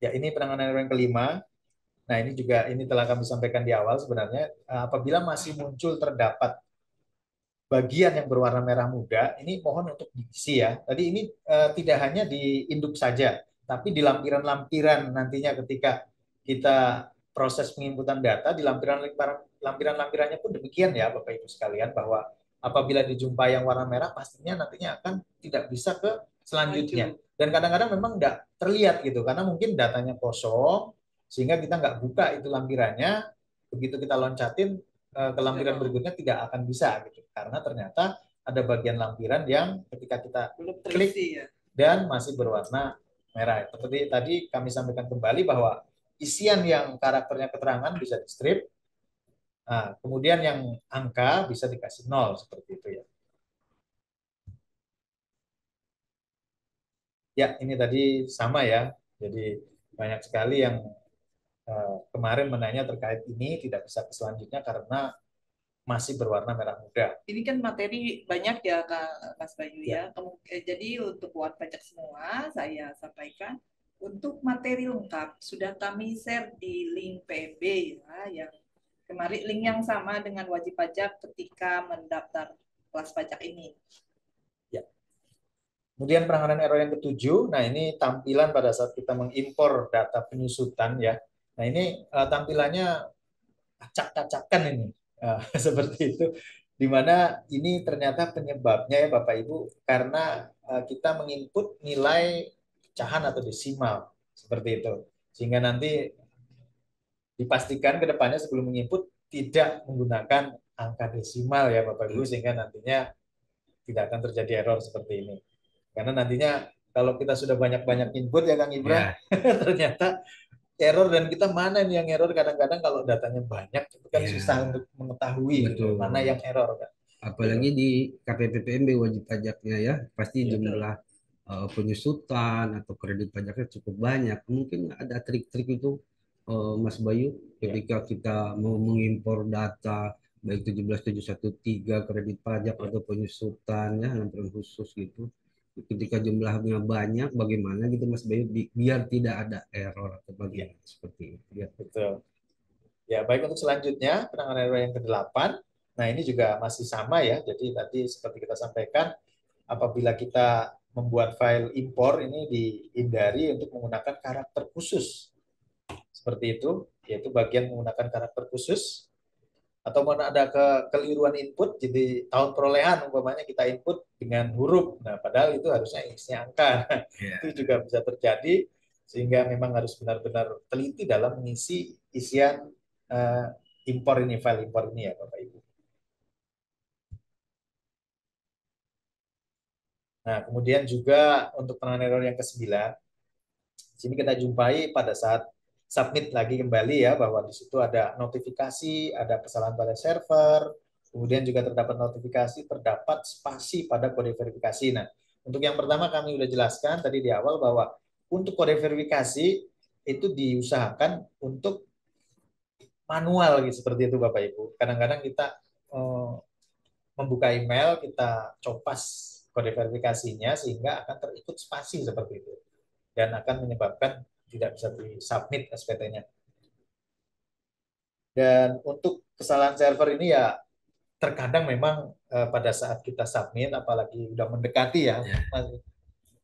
Ya, ini penanganan error yang kelima. Nah, ini telah kami sampaikan di awal sebenarnya. Apabila masih muncul terdapat bagian yang berwarna merah muda, ini mohon untuk diisi ya. Tadi ini tidak hanya di induk saja, tapi di lampiran-lampiran nantinya ketika kita proses penginputan data, di lampiran-lampirannya pun demikian ya Bapak Ibu sekalian, bahwa apabila dijumpai yang warna merah, pastinya nantinya akan tidak bisa ke selanjutnya. Dan kadang-kadang memang tidak terlihat gitu, karena mungkin datanya kosong, sehingga kita nggak buka itu lampirannya, begitu kita loncatin ke lampiran berikutnya tidak akan bisa gitu, karena ternyata ada bagian lampiran yang ketika kita Belum klik terisi ya. dan masih berwarna merah. Seperti tadi kami sampaikan kembali bahwa isian yang karakternya keterangan bisa di strip, nah, kemudian yang angka bisa dikasih 0 seperti itu ya. Ya, ini tadi sama ya. Jadi banyak sekali yang kemarin menanya terkait ini tidak bisa ke selanjutnya karena masih berwarna merah muda. Ini kan materi banyak ya Kak Mas Bayu Ya. ya. Jadi untuk buat pajak semua saya sampaikan untuk materi lengkap sudah kami share di link PMB ya, yang kemarin link yang sama dengan wajib pajak ketika mendaftar kelas pajak ini. Ya. Kemudian penanganan error yang ketujuh, nah ini tampilan pada saat kita mengimpor data penyusutan ya. Nah ini tampilannya acak-acakan ini. Seperti itu, di mana ini ternyata penyebabnya ya Bapak Ibu karena kita menginput nilai pecahan atau desimal seperti itu, sehingga nanti dipastikan ke depannya sebelum menginput tidak menggunakan angka desimal ya Bapak Ibu, sehingga nantinya tidak akan terjadi error seperti ini. Karena nantinya kalau kita sudah banyak-banyak input ya Kang Ibra, ternyata error dan kita mana nih yang error, kadang-kadang kalau datanya banyak itu kan susah untuk mengetahui mana yang error kan. Apalagi di KPPPMB wajib pajaknya ya, pasti jumlah penyusutan atau kredit pajaknya cukup banyak. Mungkin ada trik-trik itu Mas Bayu ketika kita mau mengimpor data baik 17713 kredit pajak atau penyusutan ya, lampiran khusus gitu. Ketika jumlahnya banyak, bagaimana gitu Mas Bayu biar tidak ada error atau bagian seperti itu. Ya. Betul. Ya, baik, untuk selanjutnya penanganan error yang ke-8. Nah, ini juga masih sama ya. Jadi tadi seperti kita sampaikan, apabila kita membuat file impor ini dihindari untuk menggunakan karakter khusus. Seperti itu, yaitu bagian menggunakan karakter khusus. Atau mana ada kekeliruan input, jadi tahun perolehan umpamanya kita input dengan huruf, nah padahal itu harusnya isinya angka. Itu juga bisa terjadi, sehingga memang harus benar-benar teliti dalam mengisi isian impor ini, file impor ini ya Bapak Ibu. Nah, kemudian juga untuk penanganan error yang ke-9, sini kita jumpai pada saat submit lagi kembali ya, bahwa di situ ada notifikasi, ada kesalahan pada server, kemudian juga terdapat notifikasi, terdapat spasi pada kode verifikasi. Nah, untuk yang pertama kami sudah jelaskan tadi di awal bahwa untuk kode verifikasi itu diusahakan untuk manual gitu, seperti itu Bapak Ibu. Kadang-kadang kita membuka email, kita copas kode verifikasinya sehingga akan terikut spasi seperti itu. dan akan menyebabkan tidak bisa disubmit SPT-nya. Dan untuk kesalahan server ini ya terkadang memang pada saat kita submit, apalagi udah mendekati ya,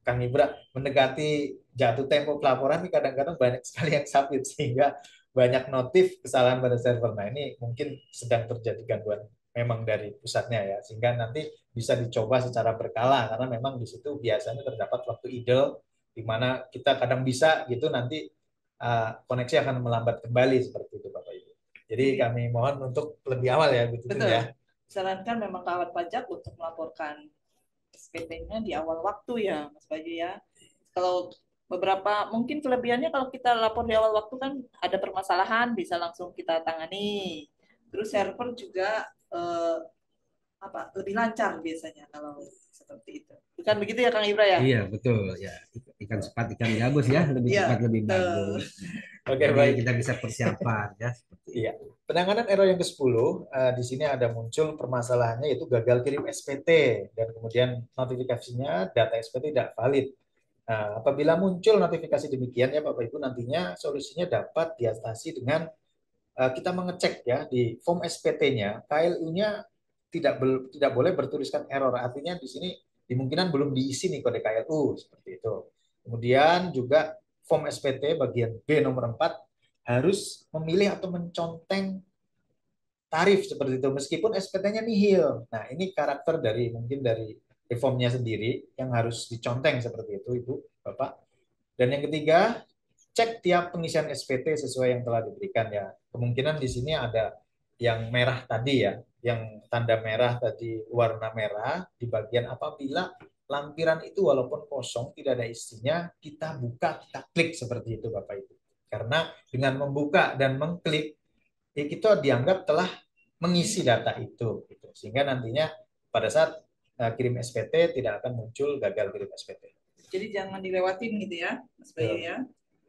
Kang Ibra, mendekati jatuh tempo pelaporan ini kadang-kadang banyak sekali yang submit sehingga banyak notif kesalahan pada server. Nah ini mungkin sedang terjadi gangguan memang dari pusatnya ya, sehingga nanti bisa dicoba secara berkala karena memang di situ biasanya terdapat waktu idle di mana kita kadang bisa gitu nanti koneksi akan melambat kembali seperti itu Bapak Ibu. Jadi kami mohon untuk lebih awal ya begitu ya. Sarankan memang kawan pajak untuk melaporkan SPT-nya di awal waktu ya Mas Bayu ya. Kalau beberapa mungkin kelebihannya kalau kita lapor di awal waktu kan ada permasalahan bisa langsung kita tangani. Terus server juga lebih lancar biasanya kalau seperti itu. Bukan begitu ya Kang Ibra ya? Iya betul ya, ikan cepat ikan gabus ya, lebih cepat lebih bagus. Oke, Jadi baik. kita bisa persiapan ya. Iya. Penanganan error yang ke-10, di sini ada muncul permasalahannya yaitu gagal kirim SPT dan kemudian notifikasinya data SPT tidak valid. Nah, apabila muncul notifikasi demikian ya Bapak Ibu, nantinya solusinya dapat diatasi dengan kita mengecek ya di form SPT-nya, KLU-nya tidak boleh bertuliskan error. Artinya di sini dimungkinan belum diisi nih kode KLU seperti itu. Kemudian juga form SPT bagian B nomor 4 harus memilih atau menconteng tarif seperti itu meskipun SPT-nya nihil. Nah, ini karakter dari mungkin dari reformnya sendiri yang harus diconteng seperti itu Ibu, Bapak. Dan yang ketiga, cek tiap pengisian SPT sesuai yang telah diberikan ya. Kemungkinan di sini ada yang merah tadi ya, yang tanda merah tadi warna merah di bagian apabila lampiran itu walaupun kosong tidak ada isinya, kita buka, kita klik seperti itu Bapak Ibu. Karena dengan membuka dan mengklik, ya kita dianggap telah mengisi data itu. Gitu. Sehingga nantinya pada saat kirim SPT tidak akan muncul gagal kirim SPT. Jadi jangan dilewatin gitu ya, Mas Bayu ya.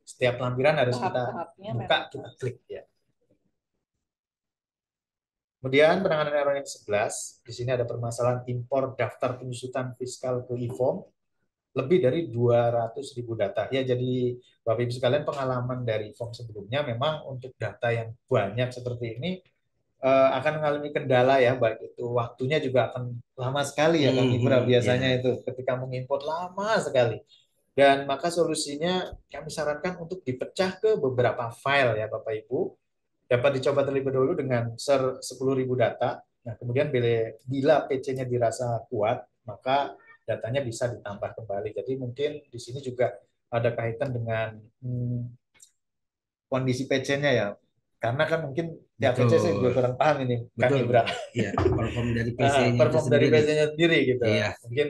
Setiap lampiran harus kita buka, kita klik ya. Kemudian penanganan error yang 11, di sini ada permasalahan impor daftar penyusutan fiskal ke e-form lebih dari 200.000 data. Ya, jadi Bapak Ibu sekalian pengalaman dari form sebelumnya memang untuk data yang banyak seperti ini akan mengalami kendala ya, baik itu waktunya juga akan lama sekali ya Kang Ibra biasanya itu ketika mengimpor lama sekali. Dan maka solusinya kami sarankan untuk dipecah ke beberapa file ya Bapak Ibu. Dapat dicoba terlebih dahulu dengan 10.000 data. Nah, kemudian bila PC-nya dirasa kuat, maka datanya bisa ditambah kembali. Jadi mungkin di sini juga ada kaitan dengan kondisi PC-nya ya. Karena kan mungkin tiap PC saya juga kurang paham ini, Kang Ibra. Iya, perform dari PC-nya perform dari PC-nya sendiri gitu. Iya. Mungkin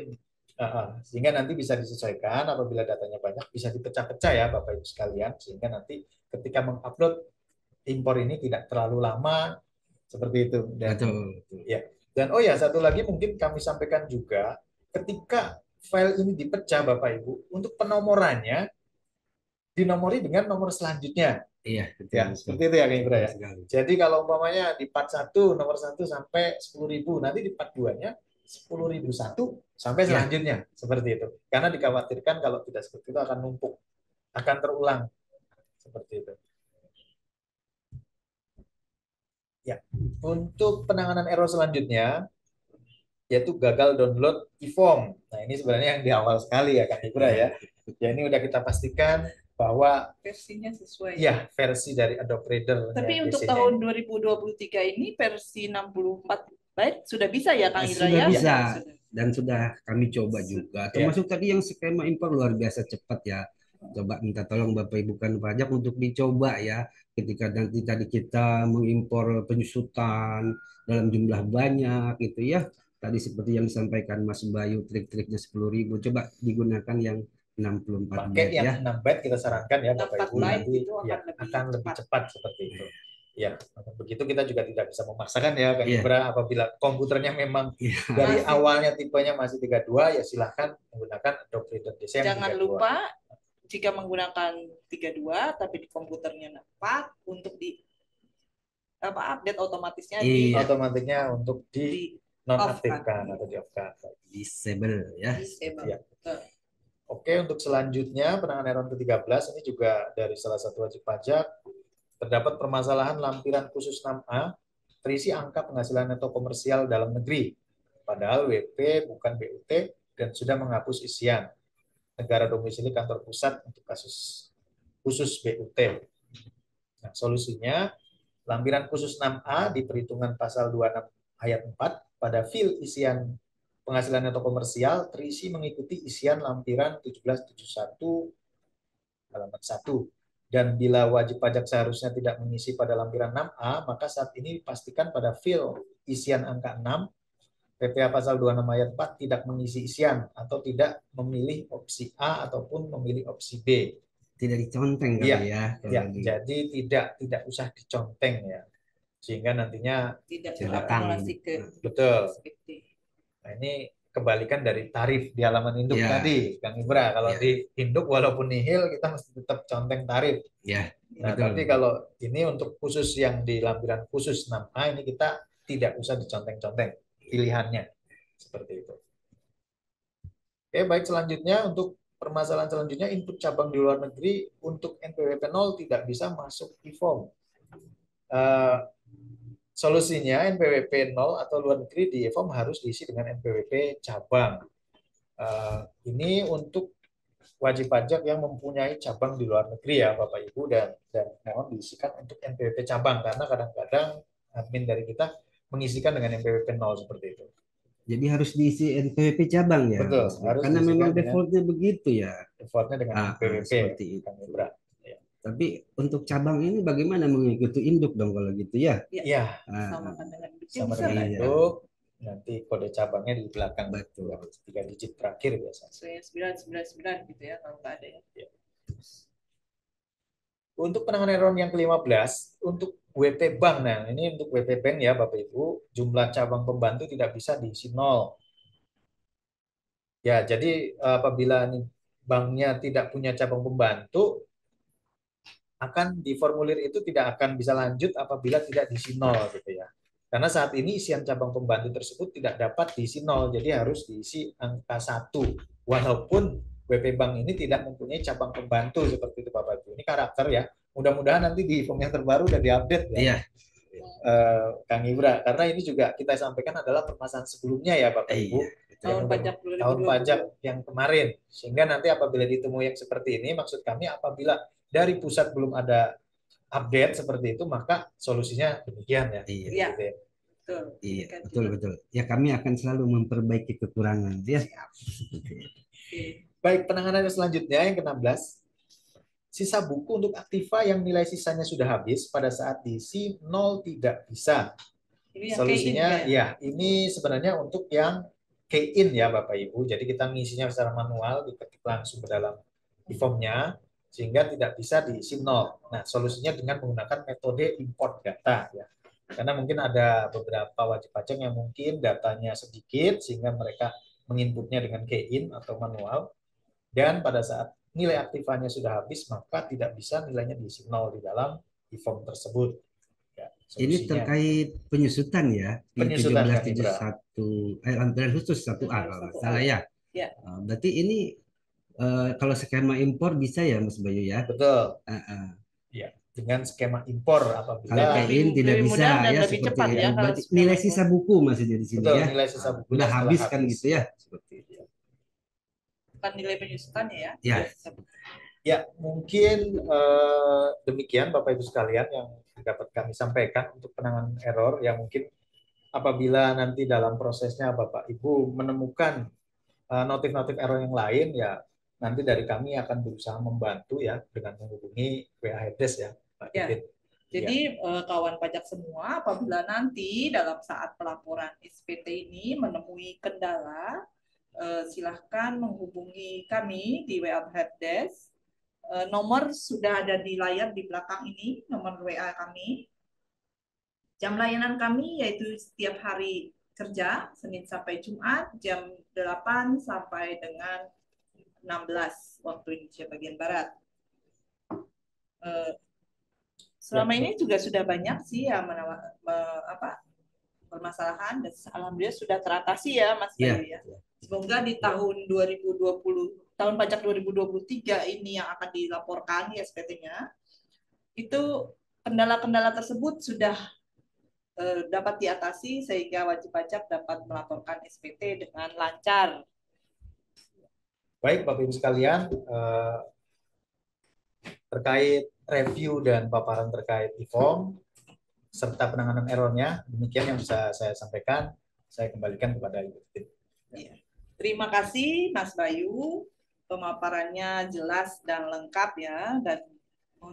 sehingga nanti bisa disesuaikan apabila datanya banyak, bisa dipecah-pecah ya Bapak Ibu sekalian, sehingga nanti ketika mengupload impor ini tidak terlalu lama seperti itu. Dan, ya. Dan oh ya satu lagi mungkin kami sampaikan juga ketika file ini dipecah Bapak Ibu untuk penomorannya dinomori dengan nomor selanjutnya. Iya, betul, ya, seperti itu ya Kang Ibra ya. Jadi kalau umpamanya di part 1 nomor 1 sampai 10.000, nanti di part 2-nya 10.001 sampai selanjutnya seperti itu. Karena dikhawatirkan kalau tidak seperti itu akan numpuk, akan terulang seperti itu. Ya, untuk penanganan error selanjutnya yaitu gagal download e-form. Nah, ini sebenarnya yang di awal sekali ya Kang Ibra ya. Ya ini udah kita pastikan bahwa versinya sesuai. Ya, versi dari Adobe Reader. Tapi untuk tahun 2023 ini versi 64 byte sudah bisa ya Kang Ibra ya? Sudah bisa. Dan sudah kami coba juga. Termasuk tadi yang skema impor luar biasa cepat ya. Coba minta tolong Bapak Ibu kan pajak untuk dicoba ya. Ketika nanti tadi kita mengimpor penyusutan dalam jumlah banyak gitu ya. Tadi seperti yang disampaikan Mas Bayu, trik-triknya 10.000. Coba digunakan yang 64 pakai byte yang 6 byte kita sarankan ya Bapak Ibu nanti ya, akan lebih cepat seperti itu. Ya, begitu kita juga tidak bisa memaksakan ya Kang Ibra apabila komputernya memang dari awalnya tipenya masih 32 ya silahkan menggunakan Adobe Reader DC yang 32. Jangan lupa jika menggunakan 32 tapi di komputernya 4 untuk di update otomatisnya otomatisnya untuk di nonaktifkan atau di off-kan. Disable ya. Disable. Ya. Oke, untuk selanjutnya penanganan error ke-13 ini juga dari salah satu wajib pajak. Terdapat permasalahan lampiran khusus 6A terisi angka penghasilan neto komersial dalam negeri. Padahal WP bukan BUT dan sudah menghapus isian negara domisili kantor pusat untuk kasus khusus BUT. Nah, solusinya lampiran khusus 6A di perhitungan pasal 26 ayat 4 pada fil isian penghasilan neto komersial terisi mengikuti isian lampiran 1771 halaman 1. Dan bila wajib pajak seharusnya tidak mengisi pada lampiran 6A, maka saat ini dipastikan pada fil isian angka 6 PPA pasal 26 ayat 4 tidak mengisi isian atau tidak memilih opsi A ataupun memilih opsi B. Tidak diconteng kali ya. Ya, jadi tidak usah diconteng ya. Sehingga nantinya Tidak Silakan. diakumulasi ke betul. SPT. Nah, ini kebalikan dari tarif di halaman induk Ya. tadi, Kang Ibra. Kalau Ya. di induk walaupun nihil kita mesti tetap conteng tarif. Ya, Nah, betul. tapi kalau ini untuk khusus yang di lampiran khusus 6A ini kita tidak usah diconteng-conteng pilihannya. Seperti itu. Oke, baik, selanjutnya untuk permasalahan selanjutnya input cabang di luar negeri untuk NPWP 0 tidak bisa masuk e-form. Solusinya NPWP 0 atau luar negeri di e-form harus diisi dengan NPWP cabang. Ini untuk wajib pajak yang mempunyai cabang di luar negeri ya Bapak Ibu, dan mohon diisikan untuk NPWP cabang karena kadang-kadang admin dari kita mengisikan dengan NPWP 0 seperti itu. Jadi harus diisi NPWP cabang ya. Betul, Mas? harus Karena diisikan memang dengan defaultnya begitu ya. Defaultnya dengan NPWP. Seperti itu. Kang Ibra. Tapi untuk cabang ini bagaimana mengikuti induk dong kalau gitu ya? Iya, Sama dengan sama bisa dengan lah. Iya. itu nanti kode cabangnya di belakang. Betul. 3 digit terakhir biasanya. Saya 999 gitu ya kalau nggak ada ya. Untuk penanganan error yang ke-15, untuk WP Bank, nah ini untuk WP Bank ya Bapak Ibu, jumlah cabang pembantu tidak bisa diisi 0. Ya, jadi apabila banknya tidak punya cabang pembantu, akan di formulir itu tidak akan bisa lanjut apabila tidak diisi 0 gitu ya. Karena saat ini isian cabang pembantu tersebut tidak dapat diisi 0, jadi harus diisi angka 1. Walaupun WP Bank ini tidak mempunyai cabang pembantu seperti itu Bapak Ibu. Ini karakter ya. Mudah-mudahan nanti di form yang terbaru udah diupdate ya. Iya. Kang Ibra, karena ini juga kita sampaikan adalah permasalahan sebelumnya ya Bapak Ibu. Tahun pajak 2020. Tahun pajak yang kemarin. Sehingga nanti apabila ditemui yang seperti ini, maksud kami apabila dari pusat belum ada update seperti itu, maka solusinya demikian ya. Iya. Gitu ya. Betul. Iya, Kan betul juga. betul. Ya kami akan selalu memperbaiki kekurangan. Ya. Oke. Baik, penanganan selanjutnya yang ke-16. Sisa buku untuk aktiva yang nilai sisanya sudah habis pada saat diisi 0 tidak bisa. Ini yang Solusinya key in, ya? ya, ini sebenarnya untuk yang key in ya Bapak Ibu. Jadi kita mengisinya secara manual, diketik langsung ke dalam e-formnya sehingga tidak bisa diisi 0. Nah, solusinya dengan menggunakan metode import data ya. Karena mungkin ada beberapa wajib pajak yang mungkin datanya sedikit sehingga mereka menginputnya dengan key in atau manual. Dan pada saat nilai aktifanya sudah habis, maka tidak bisa nilainya diisi 0 di dalam e-form tersebut. Ya, Ini solusinya. terkait penyusutan ya. Di Penyusutan, Kang 1771 lampiran khusus 1A kalau nggak salah ya. Ya. Berarti ini kalau skema impor bisa ya Mas Bayu ya. Betul. Ya. Dengan skema impor apabila Kalau kain tidak lebih bisa mudah dan ya lebih seperti cepat ya kalau berarti skema nilai impor. sisa buku masih di sini betul, ya. nilai sisa buku Udah habis kan gitu ya. Seperti itu. Bukan nilai penyusutannya ya. Ya. Ya, mungkin demikian Bapak Ibu sekalian yang dapat kami sampaikan untuk penanganan error yang mungkin apabila nanti dalam prosesnya Bapak Ibu menemukan notif-notif error yang lain ya nanti dari kami akan berusaha membantu ya dengan menghubungi WA Helpdesk ya Pak Ya. Didit. Jadi kawan pajak semua apabila nanti dalam saat pelaporan SPT ini menemui kendala, silahkan menghubungi kami di WA Helpdesk. Nomor sudah ada di layar di belakang ini, nomor WA kami. Jam layanan kami yaitu setiap hari kerja, Senin sampai Jumat, jam 8 sampai dengan 16 waktu Indonesia bagian Barat. Selama ini juga sudah banyak sih ya permasalahan dan alhamdulillah sudah teratasi ya Mas Bayu ya. Semoga di tahun 2020 tahun pajak 2023 ini yang akan dilaporkan di SPT-nya, itu kendala-kendala tersebut sudah dapat diatasi sehingga wajib pajak dapat melaporkan SPT dengan lancar. Baik, Bapak Ibu sekalian, terkait review dan paparan terkait e-form serta penanganan errornya, demikian yang bisa saya sampaikan. Saya kembalikan kepada Ibu Titin. Iya. Terima kasih Mas Bayu, pemaparannya jelas dan lengkap ya. Dan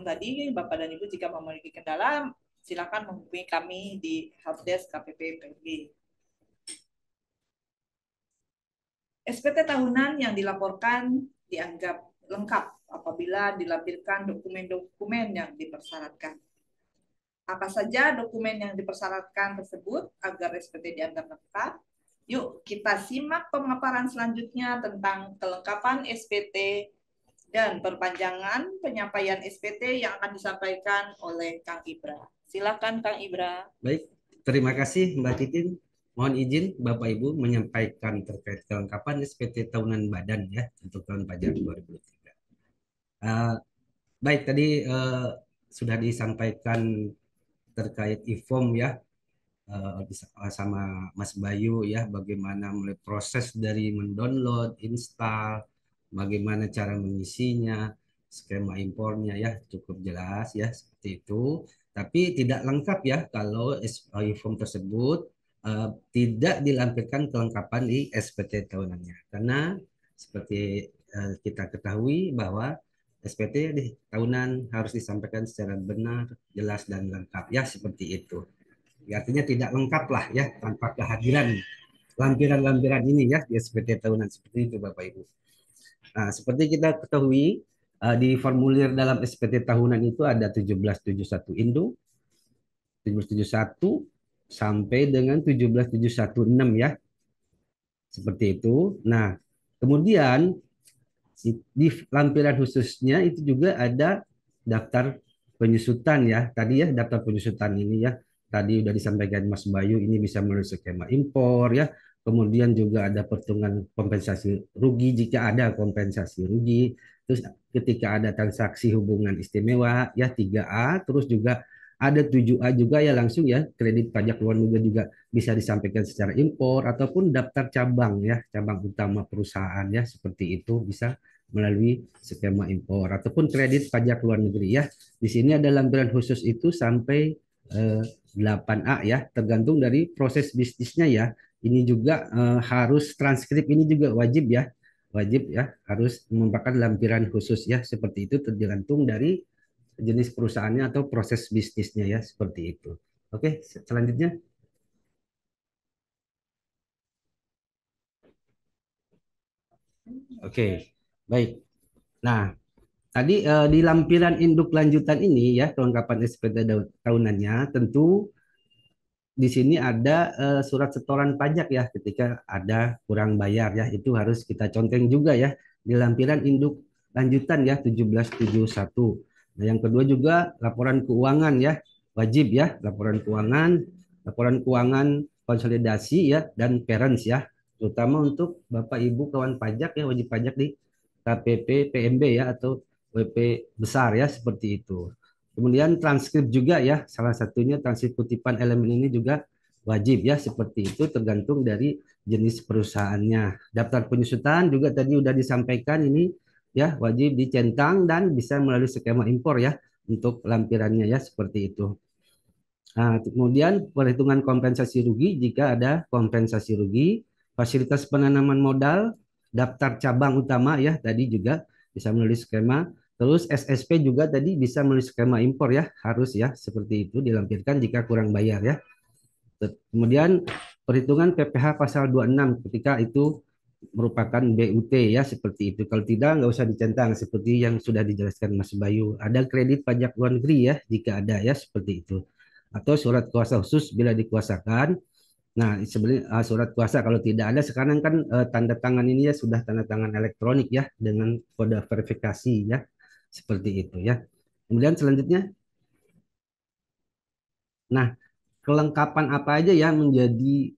tadi Bapak dan Ibu jika memiliki kendala, silakan menghubungi kami di Helpdesk KPP PB. SPT tahunan yang dilaporkan dianggap lengkap apabila dilampirkan dokumen-dokumen yang dipersyaratkan. Apa saja dokumen yang dipersyaratkan tersebut agar SPT dianggap lengkap? Yuk kita simak pemaparan selanjutnya tentang kelengkapan SPT dan perpanjangan penyampaian SPT yang akan disampaikan oleh Kang Ibra. Silakan Kang Ibra. Baik, terima kasih Mbak Titin. Mohon izin Bapak Ibu menyampaikan terkait kelengkapan SPT tahunan badan ya untuk tahun pajak 2023. Baik, tadi sudah disampaikan terkait e-form ya sama Mas Bayu ya, bagaimana mulai proses dari mendownload, install, bagaimana cara mengisinya, skema impornya ya cukup jelas ya seperti itu. Tapi tidak lengkap ya kalau e-form tersebut tidak dilampirkan kelengkapan di SPT tahunannya, karena seperti kita ketahui bahwa SPT di tahunan harus disampaikan secara benar, jelas dan lengkap ya seperti itu. Artinya tidak lengkap lah ya tanpa kehadiran lampiran-lampiran ini ya di SPT tahunan seperti itu Bapak Ibu. Nah, seperti kita ketahui di formulir dalam SPT tahunan itu ada 1771 Indo, 1771 sampai dengan 17716 ya. Seperti itu. Nah, kemudian di lampiran khususnya itu juga ada daftar penyusutan ya. Tadi ya daftar penyusutan ini ya. Tadi sudah disampaikan Mas Bayu, ini bisa melalui skema impor ya. Kemudian juga ada perhitungan kompensasi rugi jika ada kompensasi rugi. Terus ketika ada transaksi hubungan istimewa ya 3A, terus juga ada 7A juga ya langsung ya kredit pajak luar negeri juga bisa disampaikan secara impor ataupun daftar cabang ya, cabang utama perusahaan ya seperti itu bisa melalui skema impor ataupun kredit pajak luar negeri ya. Di sini ada lampiran khusus itu sampai 8A ya, tergantung dari proses bisnisnya ya. Ini juga harus transkrip ini juga wajib ya, harus merupakan lampiran khusus ya, seperti itu tergantung dari jenis perusahaannya atau proses bisnisnya ya, seperti itu. Oke, selanjutnya. Oke, baik. Nah, tadi di lampiran induk lanjutan ini ya, kelengkapan SPT tahunannya, tentu di sini ada surat setoran pajak ya, ketika ada kurang bayar ya, itu harus kita conteng juga ya di lampiran induk lanjutan ya 1771. Nah, yang kedua juga laporan keuangan ya, wajib ya, laporan keuangan konsolidasi ya dan parents ya, terutama untuk Bapak Ibu kawan pajak ya, wajib pajak di KPP PMB ya atau WP besar ya, seperti itu. Kemudian transkrip juga ya, salah satunya transkrip kutipan elemen ini juga wajib ya, seperti itu tergantung dari jenis perusahaannya. Daftar penyusutan juga tadi sudah disampaikan ini ya, wajib dicentang dan bisa melalui skema impor ya untuk lampirannya ya, seperti itu. Nah, kemudian perhitungan kompensasi rugi jika ada kompensasi rugi, fasilitas penanaman modal, daftar cabang utama ya tadi juga bisa melalui skema. Terus SSP juga tadi bisa melalui skema impor ya, harus ya seperti itu dilampirkan jika kurang bayar ya. Kemudian perhitungan PPh pasal 26 ketika itu merupakan BUT ya, seperti itu. Kalau tidak nggak usah dicentang seperti yang sudah dijelaskan Mas Bayu. Ada kredit pajak luar negeri ya jika ada ya, seperti itu. Atau surat kuasa khusus bila dikuasakan. Nah, sebenarnya surat kuasa kalau tidak ada sekarang kan tanda tangan ini ya sudah tanda tangan elektronik ya dengan kode verifikasi ya. Seperti itu ya. Kemudian selanjutnya. Nah, kelengkapan apa aja yang menjadi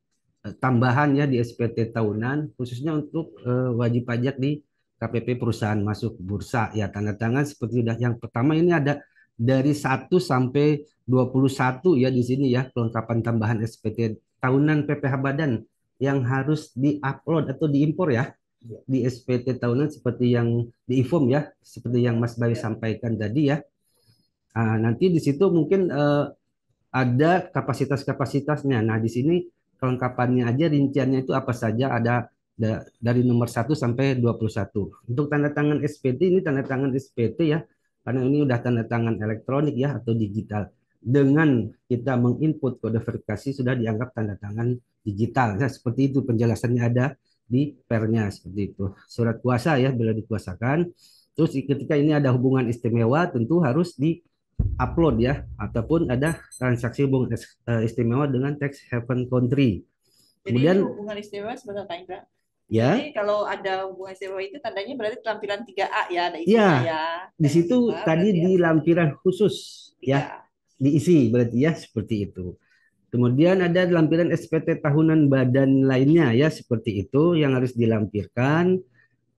tambahan ya di SPT tahunan khususnya untuk wajib pajak di KPP perusahaan masuk bursa ya, tanda tangan seperti udah yang pertama ini ada dari 1 sampai 21 ya di sini ya, kelengkapan tambahan SPT tahunan PPh Badan yang harus diupload atau diimpor ya di SPT tahunan seperti yang di IFOM ya, seperti yang Mas Bayu sampaikan tadi ya. Nah, nanti di situ mungkin ada kapasitas-kapasitasnya. Nah, di sini kelengkapannya aja rinciannya itu apa saja ada dari nomor 1 sampai 21. Untuk tanda tangan SPT ini tanda tangan SPT ya, karena ini udah tanda tangan elektronik ya atau digital. Dengan kita menginput kode verifikasi sudah dianggap tanda tangan digital. Ya, seperti itu penjelasannya ada di pernya seperti itu. Surat kuasa ya bila dikuasakan. Terus ketika ini ada hubungan istimewa tentu harus di upload ya, ataupun ada transaksi hubungan istimewa dengan tax haven country. Kemudian Kemudian hubungan istimewa sebentar Kak Indra. ya, Jadi kalau ada hubungan istimewa itu tandanya berarti lampiran 3A ya, ada ya isinya ya. di situ Berarti tadi di harus lampiran khusus ya, tiga. diisi berarti ya seperti itu. Kemudian ada lampiran SPT tahunan badan lainnya ya seperti itu yang harus dilampirkan.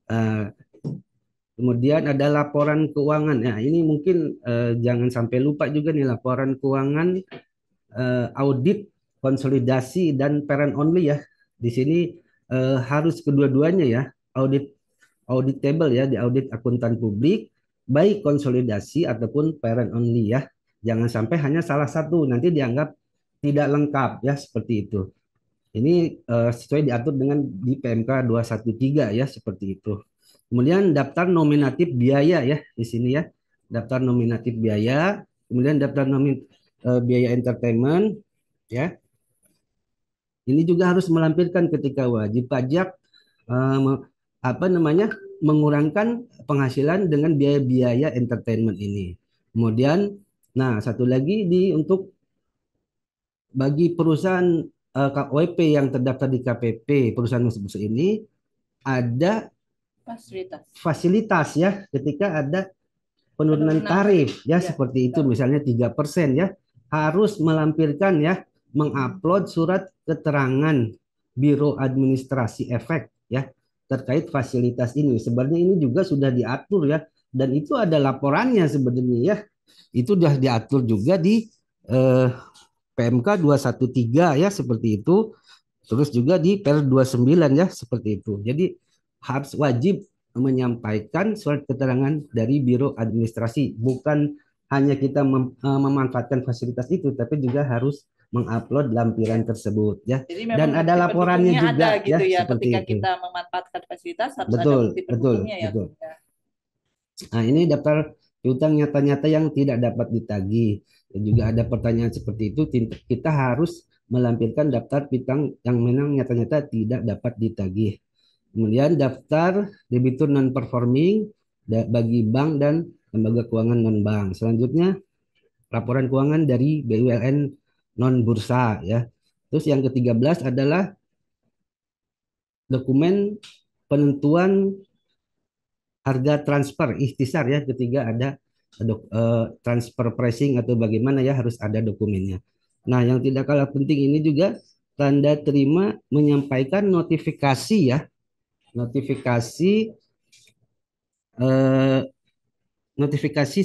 Eh, Kemudian ada laporan keuangan. Nah, ini mungkin jangan sampai lupa juga nih laporan keuangan audit, konsolidasi dan parent only ya. Di sini harus kedua-duanya ya, auditable ya, di audit akuntan publik, baik konsolidasi ataupun parent only ya. Jangan sampai hanya salah satu, nanti dianggap tidak lengkap ya seperti itu. Ini sesuai diatur dengan di PMK 213 ya seperti itu. Kemudian daftar nominatif biaya ya di sini ya. Daftar nominatif biaya, kemudian daftar biaya entertainment ya. Ini juga harus melampirkan ketika wajib pajak apa namanya? Mengurangkan penghasilan dengan biaya-biaya entertainment ini. Kemudian nah satu lagi untuk bagi perusahaan KWP yang terdaftar di KPP perusahaan musik ini ada fasilitas ya ketika ada penurunan tarif ya, seperti itu misalnya 3% ya, harus melampirkan ya, mengupload surat keterangan Biro Administrasi Efek ya terkait fasilitas ini. Sebenarnya ini juga sudah diatur ya, dan itu ada laporannya sebenarnya ya. Itu sudah diatur juga di PMK 213 ya seperti itu. Terus juga di Per 29 ya seperti itu. Jadi harus wajib menyampaikan surat keterangan dari Biro Administrasi. Bukan hanya kita memanfaatkan fasilitas itu, tapi juga harus mengupload lampiran tersebut ya. Dan ada laporannya juga ada, gitu ya, seperti ketika itu. Kita memanfaatkan fasilitas harus betul, ada bukti pendukungnya ya. Betul. Nah, ini daftar piutang nyata-nyata yang tidak dapat ditagih. Dan juga ada pertanyaan seperti itu, kita harus melampirkan daftar piutang yang memang nyata-nyata tidak dapat ditagih. Kemudian daftar debitur non performing bagi bank dan lembaga keuangan non bank. Selanjutnya laporan keuangan dari BUMN non bursa ya. Terus yang ke-13 adalah dokumen penentuan harga transfer ikhtisar ya, ketika ada transfer pricing atau bagaimana ya, harus ada dokumennya. Nah, yang tidak kalah penting ini juga tanda terima menyampaikan notifikasi ya, notifikasi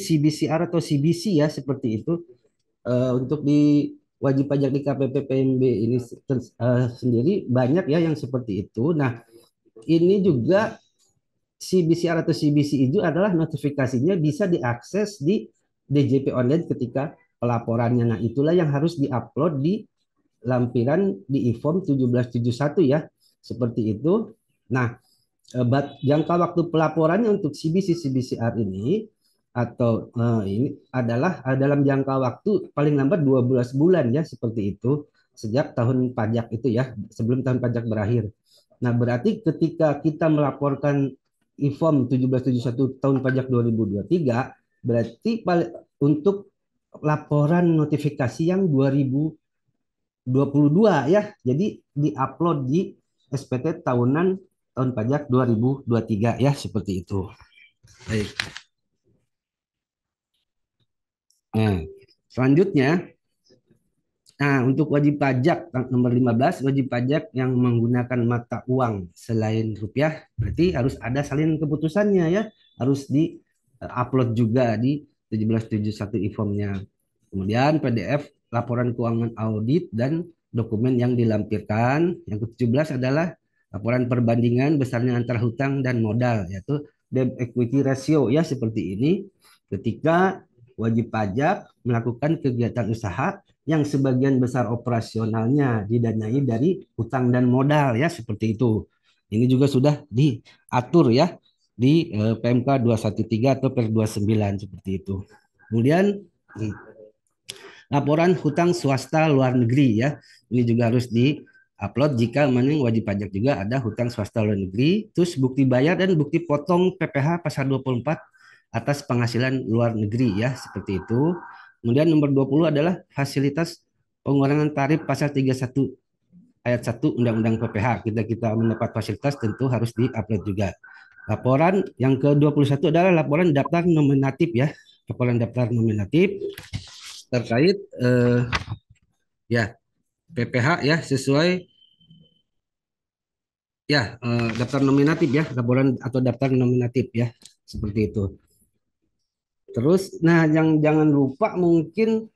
CBCR atau CBC ya seperti itu untuk di wajib pajak di KPP PMB ini sendiri banyak ya yang seperti itu. Nah, ini juga CBCR atau CBC itu adalah notifikasinya bisa diakses di DJP online ketika pelaporannya. Nah, itulah yang harus diupload di lampiran di IFOM 1771 ya seperti itu. Nah, jangka waktu pelaporannya untuk CBC-CBCR ini atau ini adalah dalam jangka waktu paling lambat 12 bulan ya seperti itu sejak tahun pajak itu ya, sebelum tahun pajak berakhir. Nah, berarti ketika kita melaporkan IFOM 1771 tahun pajak 2023 berarti untuk laporan notifikasi yang 2022 ya, jadi diupload di SPT tahunan tahun pajak 2023 ya seperti itu. Baik. Nah, selanjutnya Nah, untuk wajib pajak nomor 15, wajib pajak yang menggunakan mata uang selain rupiah, berarti harus ada salin keputusannya ya, harus di-upload juga di 1771 e-form-nya. Kemudian PDF laporan keuangan audit dan dokumen yang dilampirkan. Yang ke-17 adalah laporan perbandingan besarnya antara hutang dan modal, yaitu debt equity ratio ya, seperti ini. Ketika wajib pajak melakukan kegiatan usaha yang sebagian besar operasionalnya didanai dari hutang dan modal ya, seperti itu. Ini juga sudah diatur ya di PMK 213 atau Per 29 seperti itu. Kemudian laporan hutang swasta luar negeri ya. Ini juga harus di-upload jika mana wajib pajak juga ada hutang swasta luar negeri. Terus bukti bayar dan bukti potong PPh pasal 24 atas penghasilan luar negeri ya, seperti itu. Kemudian nomor 20 adalah fasilitas pengurangan tarif pasal 31 ayat 1 Undang-Undang PPh. Kita mendapat fasilitas tentu harus di-upload juga. Laporan yang ke-21 adalah laporan daftar nominatif ya. Laporan daftar nominatif terkait ya PPh ya, sesuai ya daftar nominatif ya, laporan atau daftar nominatif ya, seperti itu. Terus, nah yang jangan lupa mungkin